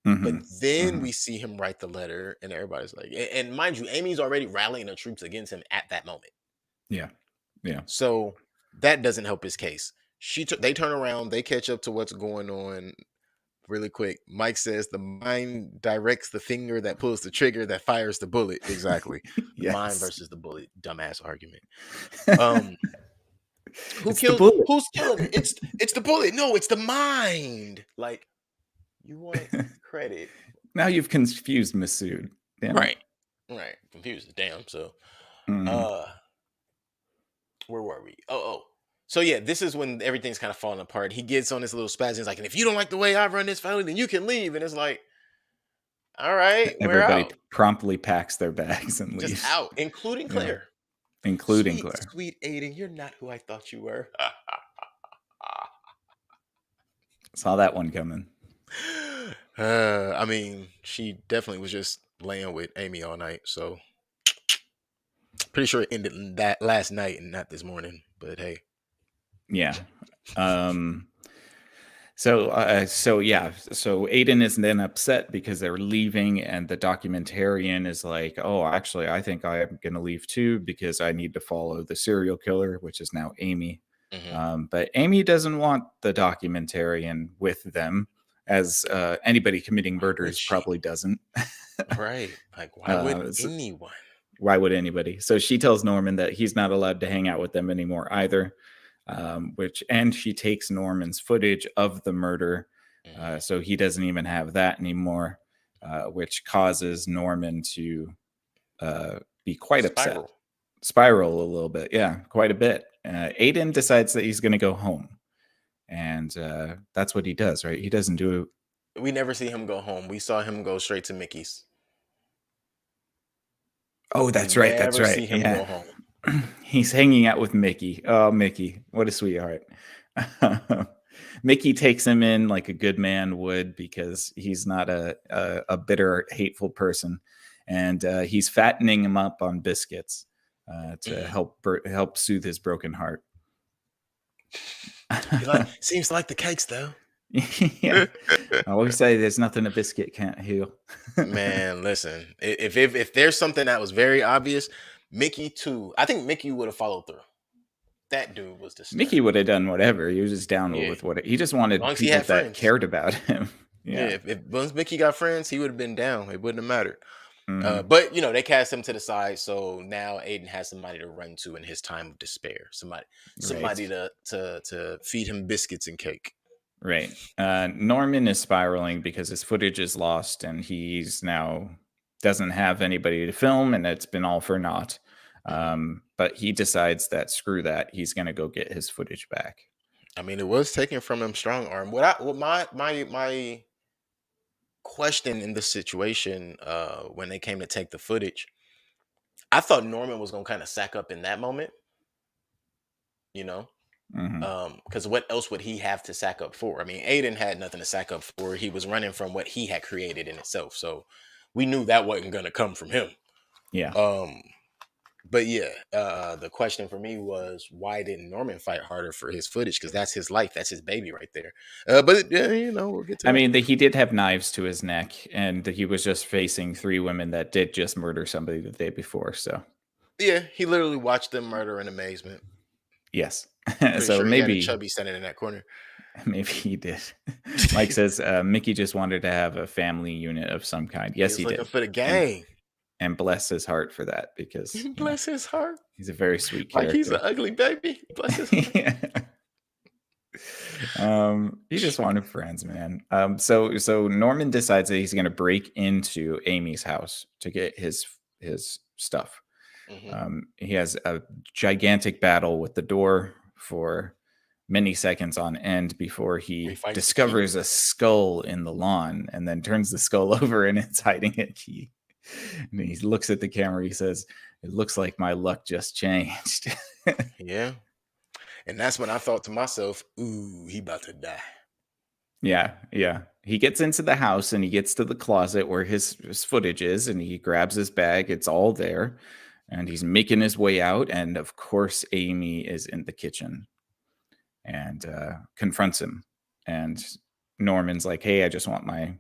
[SPEAKER 2] But then we see him write the letter, and everybody's like, and mind you, Amy's already rallying the troops against him at that moment.
[SPEAKER 1] Yeah.
[SPEAKER 2] So that doesn't help his case. They turn around, they catch up to what's going on really quick. Mike says the mind directs the finger that pulls the trigger that fires the bullet. Exactly. Yes. The mind versus the bullet. Dumbass argument. Who's killing it? It's the bullet. No, it's the mind. Like, you want credit.
[SPEAKER 1] Now you've confused Masood.
[SPEAKER 2] Right. Confused. Damn. So, where were we? So yeah, this is when everything's kind of falling apart. He gets on this little spaz. He's like, and if you don't like the way I run this family, then you can leave. And it's like, all right,
[SPEAKER 1] everybody promptly packs their bags and leaves.
[SPEAKER 2] Just out, including Claire.
[SPEAKER 1] Claire.
[SPEAKER 2] Sweet Aiden, you're not who I thought you were.
[SPEAKER 1] Saw that one coming.
[SPEAKER 2] I mean, she definitely was just laying with Amy all night. So pretty sure it ended that last night and not this morning. But hey.
[SPEAKER 1] Yeah. So yeah, so Aiden is then upset because they're leaving, and the documentarian is like, "Oh, actually, I think I am going to leave too because I need to follow the serial killer, which is now Amy."
[SPEAKER 2] Hmm.
[SPEAKER 1] But Amy doesn't want the documentarian with them, as anybody committing
[SPEAKER 2] Why would
[SPEAKER 1] murders
[SPEAKER 2] she?
[SPEAKER 1] probably doesn't.
[SPEAKER 2] Right. Like, why would
[SPEAKER 1] uh, s-
[SPEAKER 2] anyone?
[SPEAKER 1] why would anybody? So she tells Norman that he's not allowed to hang out with them anymore either. And she takes Norman's footage of the murder,
[SPEAKER 2] Hmm.
[SPEAKER 1] so he doesn't even have that anymore, which causes Norman to be quite upset,
[SPEAKER 2] Spiral.
[SPEAKER 1] spiral a little bit, yeah, quite a bit. Aiden decides that he's going to go home, and that's what he does, right? He doesn't do.
[SPEAKER 2] We never see him go home. We saw him go straight to Mickey's.
[SPEAKER 1] Oh,
[SPEAKER 2] We
[SPEAKER 1] that's right, that's
[SPEAKER 2] never
[SPEAKER 1] right,
[SPEAKER 2] see him
[SPEAKER 1] yeah.
[SPEAKER 2] go home.
[SPEAKER 1] He's hanging out with Mickey. Oh, Mickey, what a sweetheart. Mickey takes him in like a good man would because he's not a bitter, hateful person, and he's fattening him up on biscuits to
[SPEAKER 2] Mhm.
[SPEAKER 1] help soothe his broken heart.
[SPEAKER 2] He like seems to like the cakes though.
[SPEAKER 1] Yeah, I always say there's nothing a biscuit can't heal.
[SPEAKER 2] Man, listen. If there's something that was very obvious, Mickey too. I think Mickey would have followed through. That dude was
[SPEAKER 1] Mickey
[SPEAKER 2] disturbing.
[SPEAKER 1] would have done whatever. He was just down
[SPEAKER 2] Yeah,
[SPEAKER 1] with what he just
[SPEAKER 2] as long
[SPEAKER 1] wanted
[SPEAKER 2] as he
[SPEAKER 1] people
[SPEAKER 2] had
[SPEAKER 1] that
[SPEAKER 2] friends.
[SPEAKER 1] cared about him.
[SPEAKER 2] Yeah,
[SPEAKER 1] Yeah.
[SPEAKER 2] if once Mickey got friends, he would have been down. It wouldn't have mattered.
[SPEAKER 1] Hmm.
[SPEAKER 2] But they cast him to the side, so now Aiden has somebody to run to in his time of despair.
[SPEAKER 1] Right.
[SPEAKER 2] Somebody to feed him biscuits and cake.
[SPEAKER 1] Right. Norman is spiraling because his footage is lost and he's now doesn't have anybody to film and it's been all for naught.
[SPEAKER 2] Mhm.
[SPEAKER 1] But he decides that screw that, he's going to go get his footage back.
[SPEAKER 2] I mean, it was taken from him strong arm. What my question in this situation, when they came to take the footage, I thought Norman was gonna kind of sack up in that moment, you know,
[SPEAKER 1] Hmm.
[SPEAKER 2] because what else would he have to sack up for? I mean, Aiden had nothing to sack up for. He was running from what he had created in itself, so we knew that wasn't gonna come from him.
[SPEAKER 1] Yeah.
[SPEAKER 2] Um, but yeah, the question for me was why didn't Norman fight harder for his footage? Because that's his life, that's his baby right there. But yeah, we'll get to
[SPEAKER 1] I
[SPEAKER 2] that.
[SPEAKER 1] mean, he did have knives to his neck and he was just facing three women that did just murder somebody the day before. So,
[SPEAKER 2] Yeah, he literally watched them murder in amazement.
[SPEAKER 1] yes.
[SPEAKER 2] Pretty
[SPEAKER 1] So
[SPEAKER 2] sure he had a
[SPEAKER 1] maybe
[SPEAKER 2] chubby standing in that corner.
[SPEAKER 1] maybe he did. Mike says Mickey just wanted to have a family unit of some kind.
[SPEAKER 2] He
[SPEAKER 1] Yes,
[SPEAKER 2] was
[SPEAKER 1] he
[SPEAKER 2] looking
[SPEAKER 1] did.
[SPEAKER 2] for the
[SPEAKER 1] And
[SPEAKER 2] gang.
[SPEAKER 1] and bless his heart for that because
[SPEAKER 2] Bless his heart.
[SPEAKER 1] he's a very sweet
[SPEAKER 2] Like he's an
[SPEAKER 1] character.
[SPEAKER 2] ugly baby. Bless his heart.
[SPEAKER 1] Yeah. He just wanted friends, man. So Norman decides that he's going to break into Amy's house to get his stuff.
[SPEAKER 2] Hmm.
[SPEAKER 1] He has a gigantic battle with the door for many seconds on end before
[SPEAKER 2] He
[SPEAKER 1] he
[SPEAKER 2] fights the key.
[SPEAKER 1] discovers a skull in the lawn and then turns the skull over and it's hiding a key. And he looks at the camera. He says, "It looks like my luck just changed."
[SPEAKER 2] Yeah. And that's when I thought to myself, ooh, he about to die.
[SPEAKER 1] Yeah, yeah. He gets into the house and he gets to the closet where his footage is and he grabs his bag. It's all there. And he's making his way out. And of course, Amy is in the kitchen and confronts him. And Norman's like, "Hey, I just want my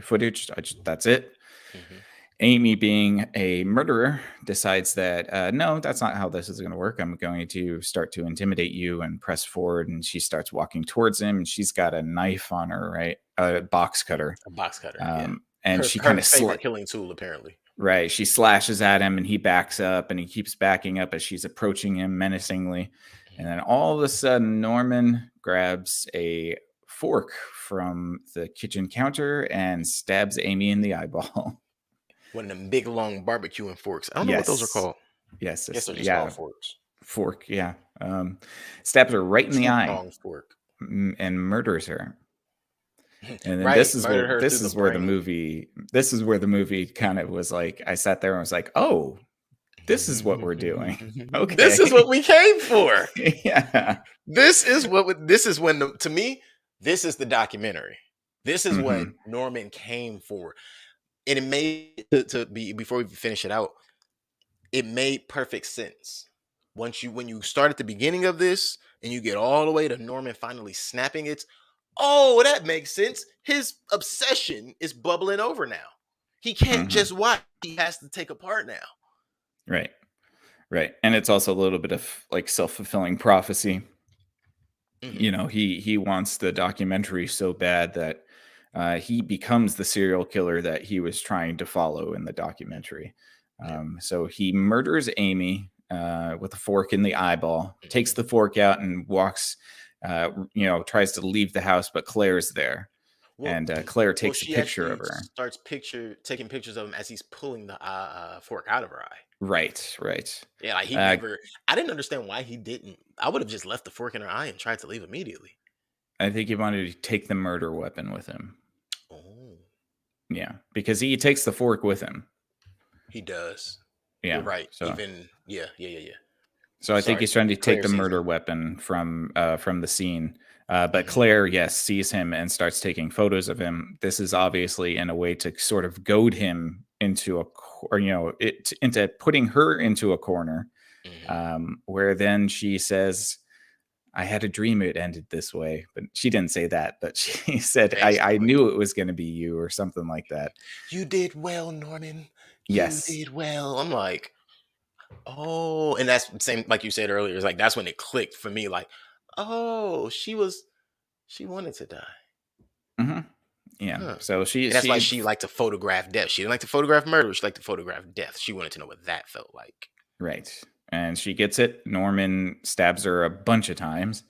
[SPEAKER 1] footage. That's it."
[SPEAKER 2] Hmm.
[SPEAKER 1] Amy, being a murderer, decides that no, that's not how this is going to work. I'm going to start to intimidate you and press forward. And she starts walking towards him, and she's got a knife on her, right, a box cutter,
[SPEAKER 2] A box cutter. Yeah.
[SPEAKER 1] and
[SPEAKER 2] Her
[SPEAKER 1] she kind
[SPEAKER 2] her
[SPEAKER 1] of
[SPEAKER 2] favorite killing tool, apparently.
[SPEAKER 1] right. She slashes at him, and he backs up, and he keeps backing up as she's approaching him menacingly. And
[SPEAKER 2] Mhm.
[SPEAKER 1] then all of a sudden, Norman grabs a fork from the kitchen counter and stabs Amy in the eyeball.
[SPEAKER 2] One of them big long barbecuing forks. I don't know what those are
[SPEAKER 1] Yes.
[SPEAKER 2] called.
[SPEAKER 1] Yes,
[SPEAKER 2] I guess
[SPEAKER 1] yes,
[SPEAKER 2] they're just called
[SPEAKER 1] yeah,
[SPEAKER 2] forks.
[SPEAKER 1] fork, yeah. Stabs her right in the
[SPEAKER 2] Two
[SPEAKER 1] eye,
[SPEAKER 2] prong fork.
[SPEAKER 1] and murders her. And then
[SPEAKER 2] Right. Murdered her through
[SPEAKER 1] this
[SPEAKER 2] the
[SPEAKER 1] is where
[SPEAKER 2] brain.
[SPEAKER 1] the movie kind of was like, I sat there and was like, "Oh, this is what we're doing."
[SPEAKER 2] This is what
[SPEAKER 1] Okay.
[SPEAKER 2] we came for.
[SPEAKER 1] Yeah.
[SPEAKER 2] This is when to me, this is the documentary. This is what
[SPEAKER 1] Mhm.
[SPEAKER 2] Norman came for. And it made to be before we finish it out, it made perfect sense. When you start at the beginning of this and you get all the way to Norman finally snapping it, Oh, that makes sense. His obsession is bubbling over now. He can't
[SPEAKER 1] Hmm.
[SPEAKER 2] just watch. He has to take a part now.
[SPEAKER 1] Right. Right. And it's also a little bit of like self-fulfilling prophecy.
[SPEAKER 2] Hmm.
[SPEAKER 1] He wants the documentary so bad that he becomes the serial killer that he was trying to follow in the documentary.
[SPEAKER 2] Yeah.
[SPEAKER 1] So he murders Amy with a fork in the eyeball, takes
[SPEAKER 2] Hmm.
[SPEAKER 1] the fork out and walks, tries to leave the house, but Claire's there.
[SPEAKER 2] Well,
[SPEAKER 1] And Claire
[SPEAKER 2] well,
[SPEAKER 1] takes a
[SPEAKER 2] she
[SPEAKER 1] picture of
[SPEAKER 2] actually
[SPEAKER 1] her.
[SPEAKER 2] starts taking pictures of him as he's pulling the fork out of her eye.
[SPEAKER 1] Right, right.
[SPEAKER 2] Yeah, like he
[SPEAKER 1] Uh,
[SPEAKER 2] never. I didn't understand why he didn't. I would have just left the fork in her eye and tried to leave immediately.
[SPEAKER 1] I think he wanted to take the murder weapon with him.
[SPEAKER 2] Oh,
[SPEAKER 1] Yeah, because he takes the fork with him.
[SPEAKER 2] he does. You're
[SPEAKER 1] Yeah.
[SPEAKER 2] right.
[SPEAKER 1] So
[SPEAKER 2] Even yeah, yeah, yeah, yeah.
[SPEAKER 1] So I think
[SPEAKER 2] Sorry,
[SPEAKER 1] he's trying to take
[SPEAKER 2] Claire
[SPEAKER 1] the
[SPEAKER 2] sees him.
[SPEAKER 1] murder weapon from the scene. But
[SPEAKER 2] Hmm.
[SPEAKER 1] Claire, yes, sees him and starts taking photos of him. This is obviously in a way to sort of goad him into into putting her into a corner,
[SPEAKER 2] Hmm.
[SPEAKER 1] where then she says, "I had a dream it ended this way," but she didn't say that. But she said, "I
[SPEAKER 2] Basically,
[SPEAKER 1] knew it was going to be you," or something like that.
[SPEAKER 2] you did well, Norman. You
[SPEAKER 1] Yes.
[SPEAKER 2] did well. I'm like, oh, and that's the same like you said earlier. It's like that's when it clicked for me. Like, oh, she wanted to die.
[SPEAKER 1] Hmm. Yeah.
[SPEAKER 2] Huh.
[SPEAKER 1] So
[SPEAKER 2] And that's why she liked to photograph death. She didn't like to photograph murder. She liked to photograph death. She wanted to know what that felt like.
[SPEAKER 1] Right. And she gets it. Norman stabs her a bunch of times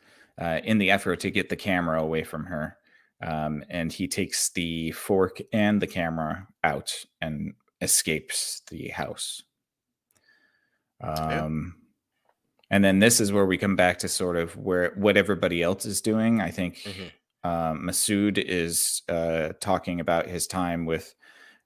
[SPEAKER 1] in the effort to get the camera away from her. And he takes the fork and the camera out and escapes the house.
[SPEAKER 2] Yeah.
[SPEAKER 1] Um, and then this is where we come back to sort of what everybody else is doing. I think
[SPEAKER 2] Hmm.
[SPEAKER 1] Masood is talking about his time with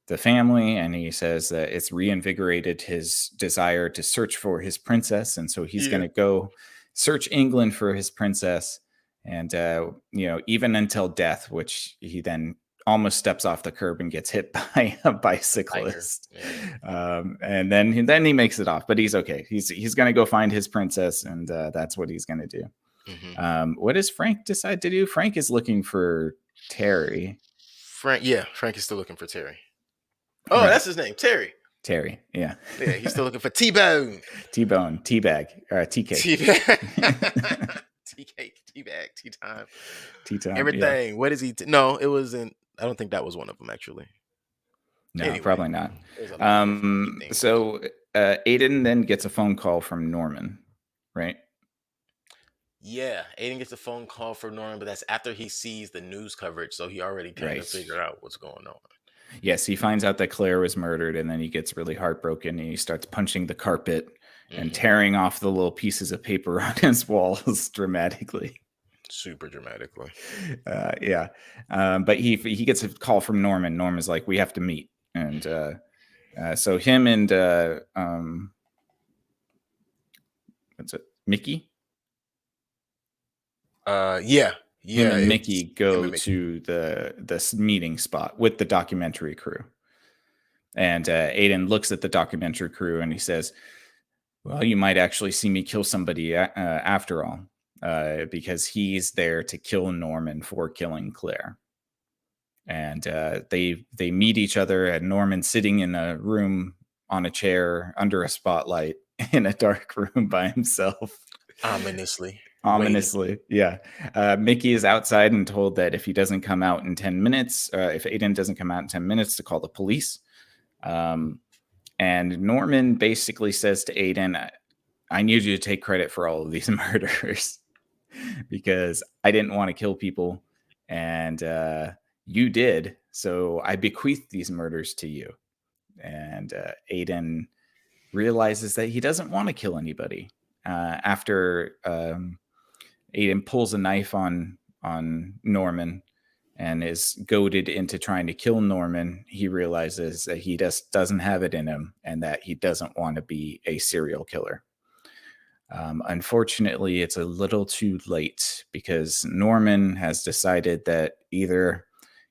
[SPEAKER 1] the family, and he says that it's reinvigorated his desire to search for his princess, and so he's going
[SPEAKER 2] Yeah.
[SPEAKER 1] to go search England for his princess, and even until death, which he then almost steps off the curb and gets hit by a
[SPEAKER 2] Tiger.
[SPEAKER 1] bicyclist.
[SPEAKER 2] Yeah.
[SPEAKER 1] And then he makes it off, but he's okay. He's going to go find his princess, and that's what he's going to do.
[SPEAKER 2] Hmm.
[SPEAKER 1] What does Frank decide to do? Frank is looking for Terry.
[SPEAKER 2] Frank. Yeah. Frank is still looking for Terry. Oh,
[SPEAKER 1] Right.
[SPEAKER 2] that's his name, Terry.
[SPEAKER 1] Terry. Yeah.
[SPEAKER 2] Yeah, he's still looking for T-Bone.
[SPEAKER 1] T-bone, teabag, tea cake.
[SPEAKER 2] T-bag. T-cake, T-bag, T-time.
[SPEAKER 1] Tea time. Yeah.
[SPEAKER 2] Everything. What is he? No, it wasn't. I don't think that was one of them, actually.
[SPEAKER 1] No,
[SPEAKER 2] Anyway,
[SPEAKER 1] probably not.
[SPEAKER 2] there's a lot of different key things.
[SPEAKER 1] So Aiden then gets a phone call from Norman, right?
[SPEAKER 2] Yeah, Aiden gets a phone call for Norman, but that's after he sees the news coverage, so he already kind of
[SPEAKER 1] Right.
[SPEAKER 2] figured out what's going on.
[SPEAKER 1] Yes, he finds out that Claire was murdered, and then he gets really heartbroken, and he starts punching the carpet and
[SPEAKER 2] Hmm.
[SPEAKER 1] tearing off the little pieces of paper on his walls dramatically.
[SPEAKER 2] Super dramatically.
[SPEAKER 1] Yeah. But he gets a call from Norman. Norman's like, "We have to meet," and so him and what's it, Mickey?
[SPEAKER 2] Yeah,
[SPEAKER 1] Him
[SPEAKER 2] yeah,
[SPEAKER 1] and
[SPEAKER 2] it's
[SPEAKER 1] Mickey
[SPEAKER 2] him
[SPEAKER 1] go
[SPEAKER 2] and Mickey.
[SPEAKER 1] to the meeting spot with the documentary crew. And Aiden looks at the documentary crew and he says, "Well, you might actually see me kill somebody after all, because he's there to kill Norman for killing Claire." And they meet each other, and Norman sitting in a room on a chair under a spotlight in a dark room by himself.
[SPEAKER 2] Ominously waiting.
[SPEAKER 1] Ominously, yeah. Mickey is outside and told that if he doesn't come out in 10 minutes, if Aiden doesn't come out in 10 minutes, to call the police. Um, and Norman basically says to Aiden, "I need you to take credit for all of these murders because I didn't want to kill people, and you did. So I bequeath these murders to you." And Aiden realizes that he doesn't want to kill anybody. After Aiden pulls a knife on Norman and is goaded into trying to kill Norman, he realizes that he just doesn't have it in him and that he doesn't want to be a serial killer. Unfortunately, it's a little too late because Norman has decided that either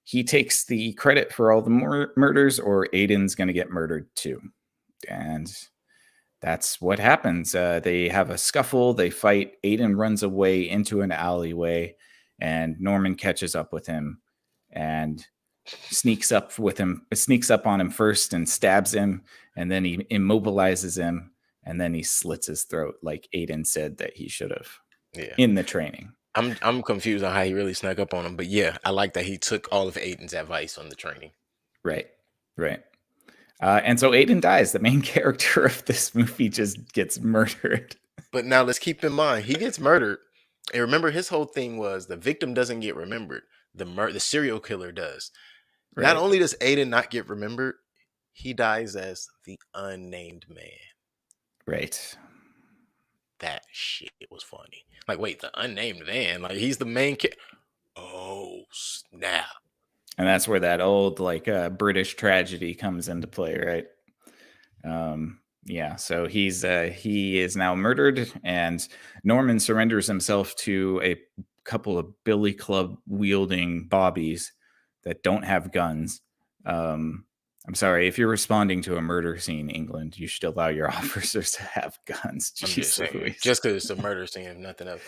[SPEAKER 1] he takes the credit for all the murders or Aiden's going to get murdered too. And that's what happens. They have a scuffle, they fight. Aiden runs away into an alleyway, and Norman catches up with him and sneaks up on him first and stabs him, and then he immobilizes him, and then he slits his throat like Aiden said that he should have in the training.
[SPEAKER 2] I'm confused on how he really snuck up on him, but yeah, I like that he took all of Aiden's advice on the training.
[SPEAKER 1] Right. And so Aiden dies. The main character of this movie just gets murdered.
[SPEAKER 2] But now let's keep in mind, he gets murdered. And remember, his whole thing was the victim doesn't get remembered. The serial killer does. Right. Not only does Aiden not get remembered, he dies as the unnamed man.
[SPEAKER 1] Right.
[SPEAKER 2] That shit was funny. Like, wait, the unnamed man? Like, he's the main kid. Oh, snap.
[SPEAKER 1] And that's where that old, like, British tragedy comes into play, right? Yeah, so he is now murdered, and Norman surrenders himself to a couple of billy club wielding bobbies that don't have guns. I'm sorry, if you're responding to a murder scene, England, you should allow your officers to have guns.
[SPEAKER 2] Just because it's a murder scene, if nothing else.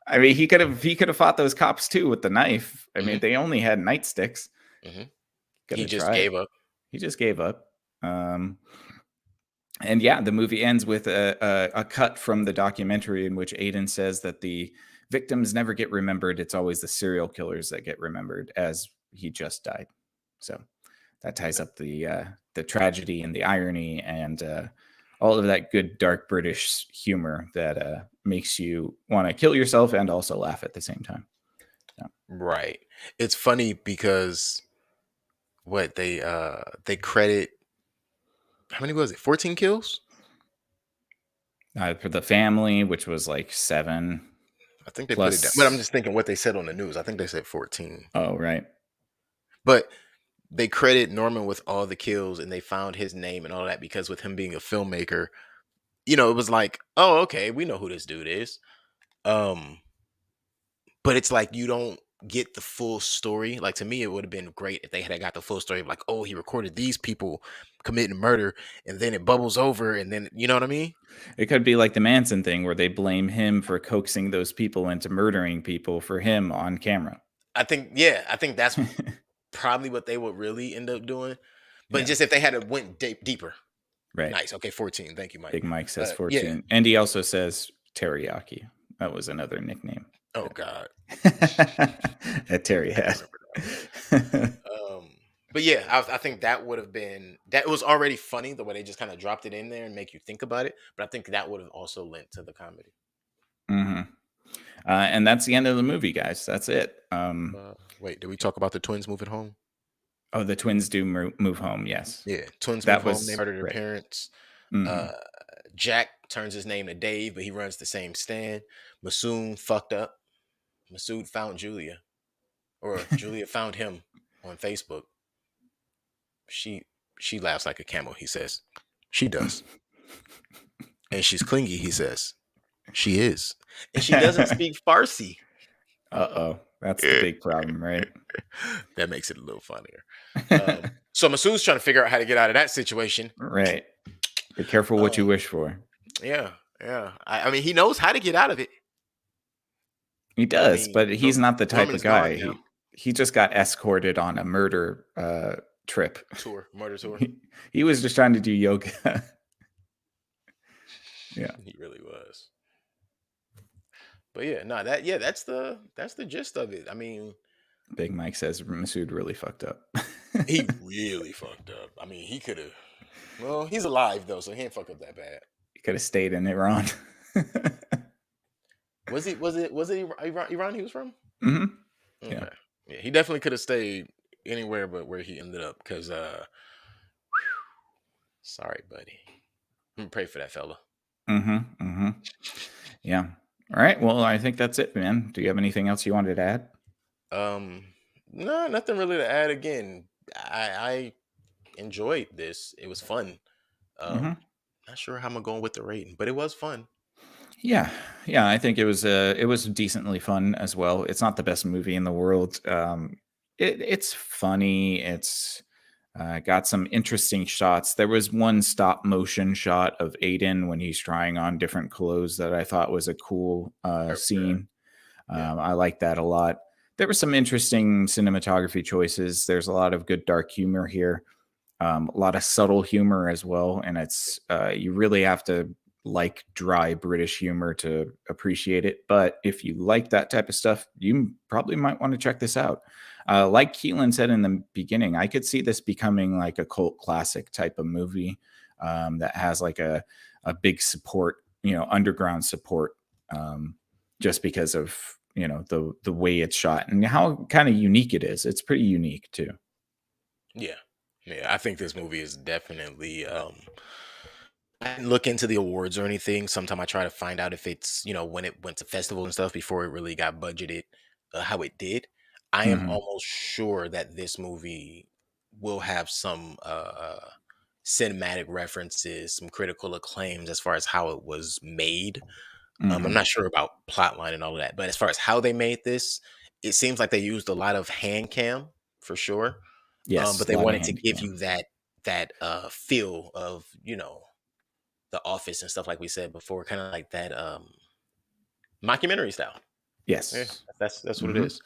[SPEAKER 1] I mean, he could have fought those cops too with the knife. I mean, they only had nightsticks.
[SPEAKER 2] He just gave up.
[SPEAKER 1] He just gave up. And yeah, the movie ends with a cut from the documentary in which Aiden says that the victims never get remembered. It's always the serial killers that get remembered, as he just died. So that ties up the tragedy and the irony and all of that good dark British humor that makes you want to kill yourself and also laugh at the same time. So.
[SPEAKER 2] Right. It's funny because what they credit, how many was it? 14 kills?
[SPEAKER 1] For the family, which was like 7.
[SPEAKER 2] I think they put it down. But I'm just thinking what they said on the news. I think they said 14.
[SPEAKER 1] Oh, right.
[SPEAKER 2] But they credit Norman with all the kills, and they found his name and all that because with him being a filmmaker, it was like, oh, okay, we know who this dude is. But it's like you don't get the full story. Like, to me, it would have been great if they had got the full story of like, oh, he recorded these people committing murder, and then it bubbles over, and then, you know what I mean?
[SPEAKER 1] It could be like the Manson thing where they blame him for coaxing those people into murdering people for him on camera.
[SPEAKER 2] I think that's probably what they would really end up doing. But just if they had went deeper.
[SPEAKER 1] Right.
[SPEAKER 2] Nice. Okay, 14. Thank you, Mike.
[SPEAKER 1] Big Mike says 14. Yeah. And he also says teriyaki. That was another nickname.
[SPEAKER 2] Oh, God.
[SPEAKER 1] That Terry had.
[SPEAKER 2] But yeah, I think that would have been, that was already funny the way they just kind of dropped it in there and make you think about it. But I think that would have also lent to the comedy.
[SPEAKER 1] And that's the end of the movie, guys. That's it.
[SPEAKER 2] Wait, did we talk about the twins moving home?
[SPEAKER 1] Oh, the twins do move home. Yes.
[SPEAKER 2] Yeah, twins move home. They murdered their parents. Jack turns his name to Dave, but he runs the same stand. Masood fucked up. Masood found Julia, or Julia found him on Facebook. She laughs like a camel, he says. She does. And she's clingy, he says. She is. And she doesn't speak Farsi.
[SPEAKER 1] Uh-oh. That's the big problem, right?
[SPEAKER 2] That makes it a little funnier. So Masood's trying to figure out how to get out of that situation.
[SPEAKER 1] Right. Be careful what you wish for.
[SPEAKER 2] Yeah. I mean, he knows how to get out of it.
[SPEAKER 1] He does, but he's not the type of guy. He just got escorted on a murder murder tour. He was just trying to do yoga. Yeah.
[SPEAKER 2] He really was. But yeah, no, that's the gist of it. I mean,
[SPEAKER 1] Big Mike says Masood really fucked up.
[SPEAKER 2] He really fucked up. I mean, he could have. Well, he's alive though, so he ain't fucked up that bad.
[SPEAKER 1] He could have stayed in Iran.
[SPEAKER 2] Was it Iran he was from?
[SPEAKER 1] Mm-hmm.
[SPEAKER 2] Okay. Yeah, he definitely could have stayed anywhere but where he ended up. Because, sorry, buddy. I'm gonna pray for that fella.
[SPEAKER 1] Yeah. All right. Well, I think that's it, man. Do you have anything else you wanted to add?
[SPEAKER 2] No, nothing really to add. Again, I enjoyed this. It was fun. Not sure how I'm going with the rating, but it was fun.
[SPEAKER 1] Yeah, I think it was decently fun as well. It's not the best movie in the world. It's funny. It's got some interesting shots. There was one stop motion shot of Aiden when he's trying on different clothes that I thought was a cool scene. I like that a lot. there were some interesting cinematography choices. There's a lot of good dark humor here, a lot of subtle humor as well, and it's you really have to like dry British humor to appreciate it. But if you like that type of stuff, you probably might want to check this out. Like Keelan said in the beginning, I could see this becoming like a cult classic type of movie that has like a big support, underground support, just because of the way it's shot and how kind of unique it is. It's pretty unique too.
[SPEAKER 2] Yeah. Yeah, I think this movie is definitely I didn't look into the awards or anything. Sometime I try to find out if it's, when it went to festivals and stuff before it really got budgeted how it did. I am
[SPEAKER 1] Hmm.
[SPEAKER 2] almost sure that this movie will have some cinematic references, some critical acclaims as far as how it was made. I'm
[SPEAKER 1] Hmm.
[SPEAKER 2] not sure about plotline and all of that, but as far as how they made this, it seems like they used a lot of hand cam for sure. But
[SPEAKER 1] Yes, a
[SPEAKER 2] they
[SPEAKER 1] lot of
[SPEAKER 2] wanted to
[SPEAKER 1] hand
[SPEAKER 2] give
[SPEAKER 1] cam.
[SPEAKER 2] you that feel of the office and stuff like we said before, kind of like that mockumentary style. Yeah,
[SPEAKER 1] Yes.
[SPEAKER 2] that's what it
[SPEAKER 1] Hmm.
[SPEAKER 2] is.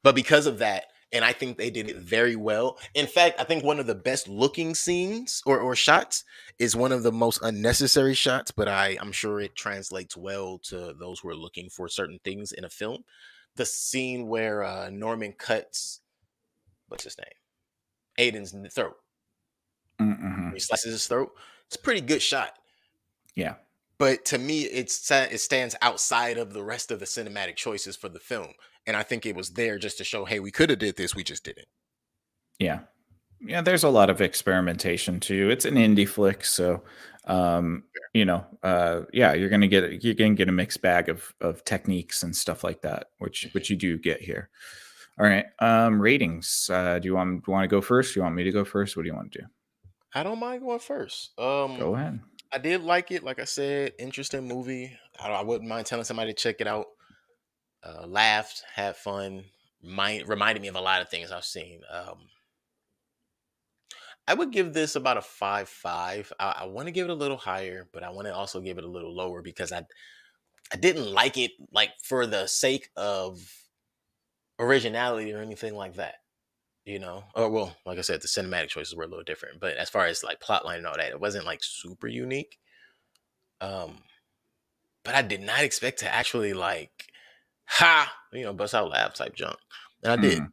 [SPEAKER 2] But because of that, and I think they did it very well. In fact, I think one of the best looking scenes or shots is one of the most unnecessary shots, but I'm sure it translates well to those who are looking for certain things in a film. The scene where Norman cuts what's his name? Aiden's throat.
[SPEAKER 1] Hmm.
[SPEAKER 2] He slices his throat. It's a pretty good shot.
[SPEAKER 1] Yeah.
[SPEAKER 2] But to me, it stands outside of the rest of the cinematic choices for the film, and I think it was there just to show, hey, we could have did this, we just didn't.
[SPEAKER 1] Yeah. Yeah, there's a lot of experimentation too. It's an indie flick, so yeah, you're gonna get a mixed bag of techniques and stuff like that, which
[SPEAKER 2] Mhm.
[SPEAKER 1] you do get here. All right, ratings. Do you want to go first? Do you want me to go first? What do you want to do?
[SPEAKER 2] I don't mind going first.
[SPEAKER 1] Go ahead.
[SPEAKER 2] I did like it. Like I said, interesting movie. I wouldn't mind telling somebody to check it out. Laughed, had fun. Reminded me of a lot of things I've seen. I would give this about a 5.5. I want to give it a little higher, but I want to also give it a little lower because I didn't like it like for the sake of originality or anything like that. Or well, like I said, the cinematic choices were a little different, but as far as like plotline and all that, it wasn't like super unique. Um, but I did not expect to actually like bust out laugh type junk, and I did.
[SPEAKER 1] Mhm.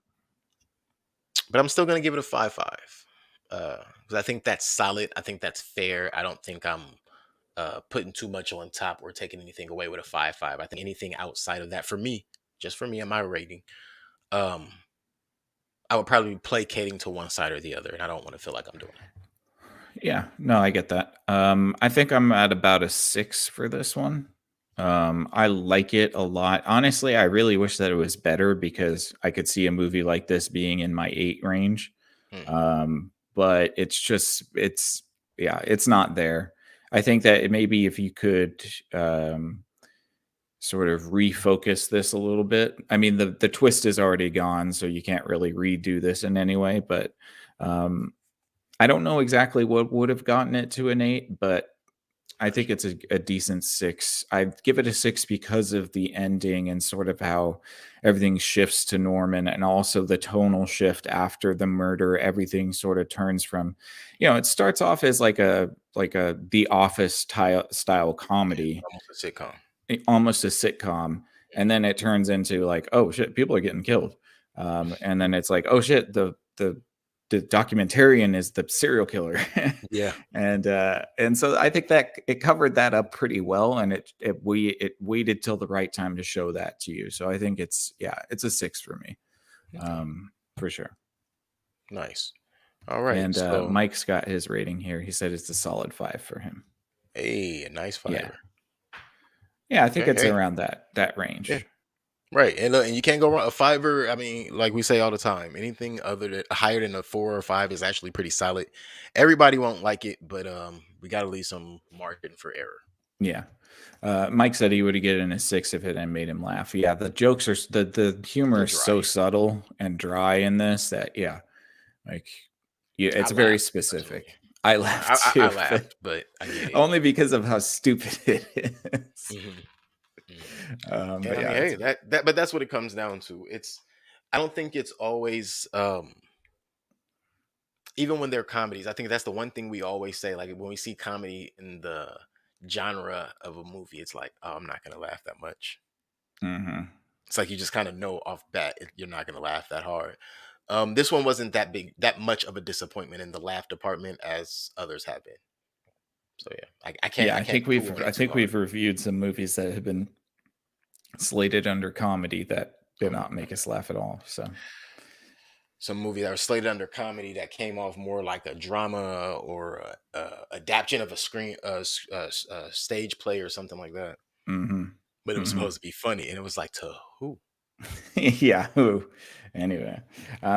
[SPEAKER 2] But I'm still gonna give it a 5.5 because I think that's solid. I think that's fair. I don't think I'm putting too much on top or taking anything away with a 5.5. I think anything outside of that for me, just for me and my rating, um, I would probably be placating to one side or the other, and I don't want to feel like I'm doing that.
[SPEAKER 1] Yeah, no, I get that. I think I'm at about a 6 for this one. I like it a lot. Honestly, I really wish that it was better because I could see a movie like this being in my 8 range.
[SPEAKER 2] Hmm.
[SPEAKER 1] But it's not there. I think that maybe if you could sort of refocus this a little bit. I mean, the twist is already gone, so you can't really redo this in any way, but um I don't know exactly what would have gotten it to an 8, but I think
[SPEAKER 2] Gotcha.
[SPEAKER 1] it's a decent 6. I'd give it a 6 because of the ending and sort of how everything shifts to Norman and also the tonal shift after the murder. Everything sort of turns from, it starts off as like a The Office style
[SPEAKER 2] Yeah,
[SPEAKER 1] comedy,
[SPEAKER 2] almost a sitcom.
[SPEAKER 1] almost a sitcom, and then it turns into like, oh shit, people are getting killed, and then it's like, oh shit, the documentarian is the serial killer,
[SPEAKER 2] Yeah.
[SPEAKER 1] and so I think that it covered that up pretty well, and it waited till the right time to show that to you. So I think it's a 6 for me,
[SPEAKER 2] Okay.
[SPEAKER 1] for sure.
[SPEAKER 2] Nice. All right.
[SPEAKER 1] And
[SPEAKER 2] So,
[SPEAKER 1] Mike's got his rating here. He said it's a solid 5 for him.
[SPEAKER 2] hey, a nice
[SPEAKER 1] Yeah,
[SPEAKER 2] fiver.
[SPEAKER 1] yeah, I think
[SPEAKER 2] Okay.
[SPEAKER 1] it's
[SPEAKER 2] Hey.
[SPEAKER 1] around that
[SPEAKER 2] Yeah.
[SPEAKER 1] range.
[SPEAKER 2] Right. And look, and you can't go wrong. A fiver, I mean, like we say all the time, anything other than higher than a 4 or 5 is actually pretty solid. Everybody won't like it, but we gotta leave some margin for error.
[SPEAKER 1] Yeah. Mike said he would have given a 6 if it had made him laugh. Yeah, the jokes are the humor
[SPEAKER 2] They're
[SPEAKER 1] is
[SPEAKER 2] dry.
[SPEAKER 1] so subtle and dry in this that yeah, like yeah,
[SPEAKER 2] I
[SPEAKER 1] it's very
[SPEAKER 2] laughed pretty much
[SPEAKER 1] specific.
[SPEAKER 2] movie.
[SPEAKER 1] I
[SPEAKER 2] Yeah,
[SPEAKER 1] laughed
[SPEAKER 2] I
[SPEAKER 1] too, but
[SPEAKER 2] laughed, but I get it.
[SPEAKER 1] only because of how stupid it is.
[SPEAKER 2] Mhm. Mhm. And
[SPEAKER 1] But
[SPEAKER 2] I mean,
[SPEAKER 1] yeah,
[SPEAKER 2] hey,
[SPEAKER 1] it's
[SPEAKER 2] but that's what it comes down to. I don't think it's always, even when they're comedies. I think that's the one thing we always say. Like when we see comedy in the genre of a movie, it's like, oh, I'm not gonna laugh that much.
[SPEAKER 1] mhm.
[SPEAKER 2] It's like you just kind of know off bat you're not gonna laugh that hard. This one wasn't that much of a disappointment in the laugh department as others have been. So yeah,
[SPEAKER 1] Yeah,
[SPEAKER 2] I can't poo on
[SPEAKER 1] I
[SPEAKER 2] it too
[SPEAKER 1] think
[SPEAKER 2] hard.
[SPEAKER 1] we've reviewed some movies that have been slated under comedy that did
[SPEAKER 2] Oh
[SPEAKER 1] not
[SPEAKER 2] my
[SPEAKER 1] make us laugh at all. So
[SPEAKER 2] Some movie that was slated under comedy that came off more like a drama or a adaptation of a stage play or something like that.
[SPEAKER 1] mhm.
[SPEAKER 2] But it was
[SPEAKER 1] Mhm.
[SPEAKER 2] supposed to be funny, and it was like, to who?
[SPEAKER 1] Yeah. Ooh. Anyway,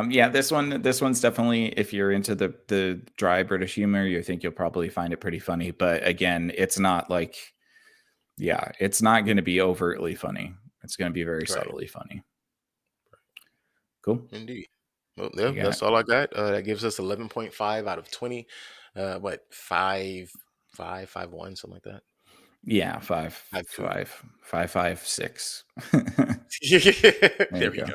[SPEAKER 1] yeah, this one's definitely if you're into the dry British humor, you think you'll probably find it pretty funny. But again, it's not like yeah, it's not going to be overtly funny. It's going to be very
[SPEAKER 2] Right,
[SPEAKER 1] subtly funny. Cool.
[SPEAKER 2] indeed. Well, yeah,
[SPEAKER 1] You got
[SPEAKER 2] that's all I got. That gives us 11.5 out of 20. What, 5.1, something like that.
[SPEAKER 1] yeah,
[SPEAKER 2] 5.2.
[SPEAKER 1] 6. There
[SPEAKER 2] There
[SPEAKER 1] you
[SPEAKER 2] we
[SPEAKER 1] go.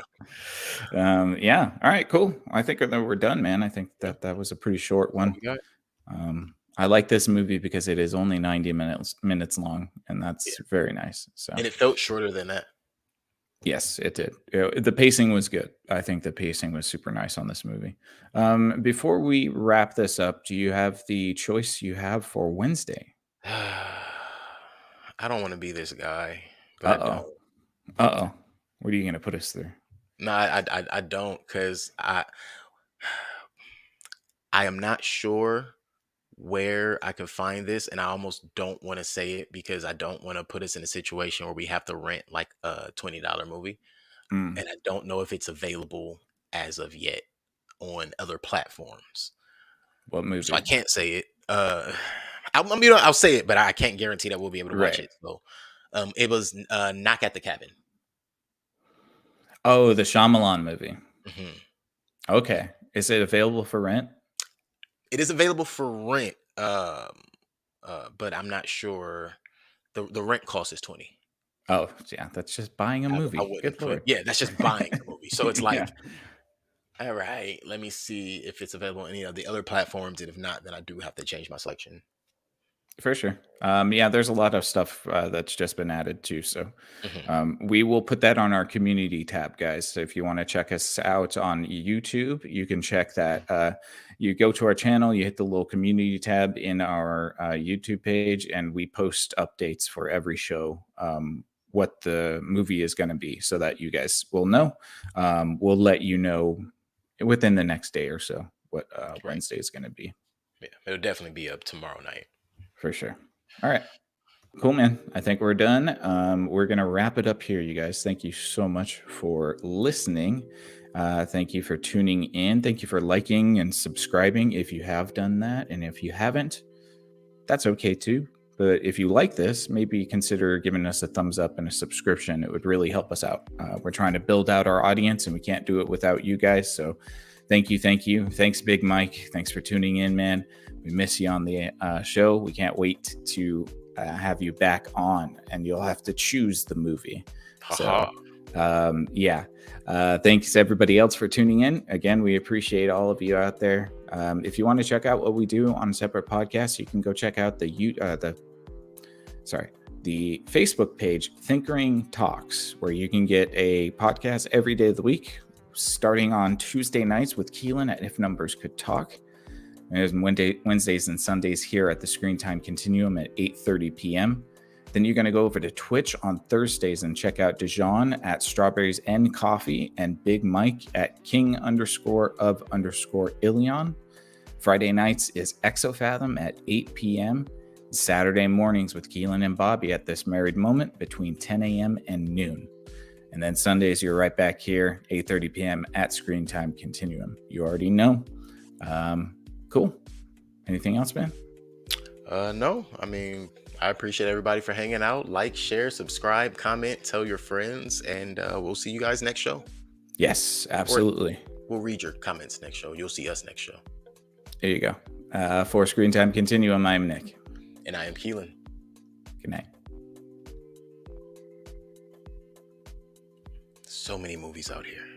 [SPEAKER 2] go.
[SPEAKER 1] Yeah. All right. Cool. I think that we're done, man. I think
[SPEAKER 2] Yeah,
[SPEAKER 1] that that was a pretty short
[SPEAKER 2] that's all
[SPEAKER 1] one.
[SPEAKER 2] we got.
[SPEAKER 1] I like this movie because it is only 90 minutes long, and
[SPEAKER 2] Yeah,
[SPEAKER 1] that's very nice. So
[SPEAKER 2] and it felt shorter than that.
[SPEAKER 1] yes, it did. The pacing was good. I think the pacing was super nice on this movie. Before we wrap this up, do you have the choice you have for Wednesday?
[SPEAKER 2] I don't want to be this guy, but I
[SPEAKER 1] Uh oh.
[SPEAKER 2] don't.
[SPEAKER 1] Uh oh. What are you gonna put us through?
[SPEAKER 2] No, I don't, because I am not sure where I can find this, and I almost don't want to say it because I don't want to put us in a situation where we have to rent like a $20 movie,
[SPEAKER 1] Mm,
[SPEAKER 2] and I don't know if it's available as of yet on other platforms.
[SPEAKER 1] what
[SPEAKER 2] So I
[SPEAKER 1] movie?
[SPEAKER 2] can't say it. I mean, I'll say it, but I can't guarantee that we'll be able to watch
[SPEAKER 1] Right.
[SPEAKER 2] it. So, it was Knock at the Cabin.
[SPEAKER 1] Oh, the Shyamalan movie.
[SPEAKER 2] Mhm.
[SPEAKER 1] Okay. Is it available for rent?
[SPEAKER 2] It is available for rent, but I'm not sure. The rent cost is 20.
[SPEAKER 1] Oh, yeah. That's just buying a
[SPEAKER 2] I
[SPEAKER 1] movie.
[SPEAKER 2] wouldn't
[SPEAKER 1] Good
[SPEAKER 2] put,
[SPEAKER 1] lord.
[SPEAKER 2] yeah, that's just buying the movie. So it's
[SPEAKER 1] Yeah.
[SPEAKER 2] like, all right, let me see if it's available on any of the other platforms. And if not, then I do have to change my selection.
[SPEAKER 1] For sure. Yeah, there's a lot of stuff that's just been added too. So
[SPEAKER 2] Mhm.
[SPEAKER 1] we will put that on our community tab, guys. So if you want to check us out on YouTube, you can check that. You go to our channel, you hit the little community tab in our YouTube page, and we post updates for every show. What the movie is going to be so that you guys will know. We'll let you know within the next day or so what
[SPEAKER 2] Right.
[SPEAKER 1] Wednesday is going to be
[SPEAKER 2] Yeah. It'll definitely be up tomorrow night.
[SPEAKER 1] for sure. All right. Cool, man. I think we're done. We're going to wrap it up here, you guys. Thank you so much for listening. Thank you for tuning in. Thank you for liking and subscribing if you have done that. And if you haven't, that's okay too. But if you like this, maybe consider giving us a thumbs up and a subscription. It would really help us out. We're trying to build out our audience and we can't do it without you guys. So thank you. Thank you. Thanks, Big Mike. Thanks for tuning in, man. We miss you on the show. We can't wait to have you back on, and you'll have to choose the movie.
[SPEAKER 2] Haha.
[SPEAKER 1] So, yeah. Thanks everybody else for tuning in. Again, we appreciate all of you out there. If you want to check out what we do on separate podcasts, you can go check out the Facebook page, Thinkering Talks, where you can get a podcast every day of the week, starting on Tuesday nights with Keelan at If Numbers Could Talk. And Wednesdays and Sundays here at the Screen Time Continuum at 8:30 p.m. Then you're going to go over to Twitch on Thursdays and check out Dijon at Strawberries and Coffee and Big Mike at King_of_Ilion. Friday nights is Exofathom at 8 p.m. Saturday mornings with Keelan and Bobby at This Married Moment between 10 a.m. and noon. And then Sundays, you're right back here, 8:30 p.m. at Screen Time Continuum. You already know. Cool. Anything else, man?
[SPEAKER 2] No, I mean, I appreciate everybody for hanging out. Like, share, subscribe, comment, tell your friends, and we'll see you guys next show.
[SPEAKER 1] Yes,
[SPEAKER 2] Or
[SPEAKER 1] absolutely.
[SPEAKER 2] we'll read your comments next show. You'll see us next show.
[SPEAKER 1] There you go. For Screen Time Continuum, I'm Nick.
[SPEAKER 2] And I am Keelan.
[SPEAKER 1] Good night.
[SPEAKER 2] So many movies out here.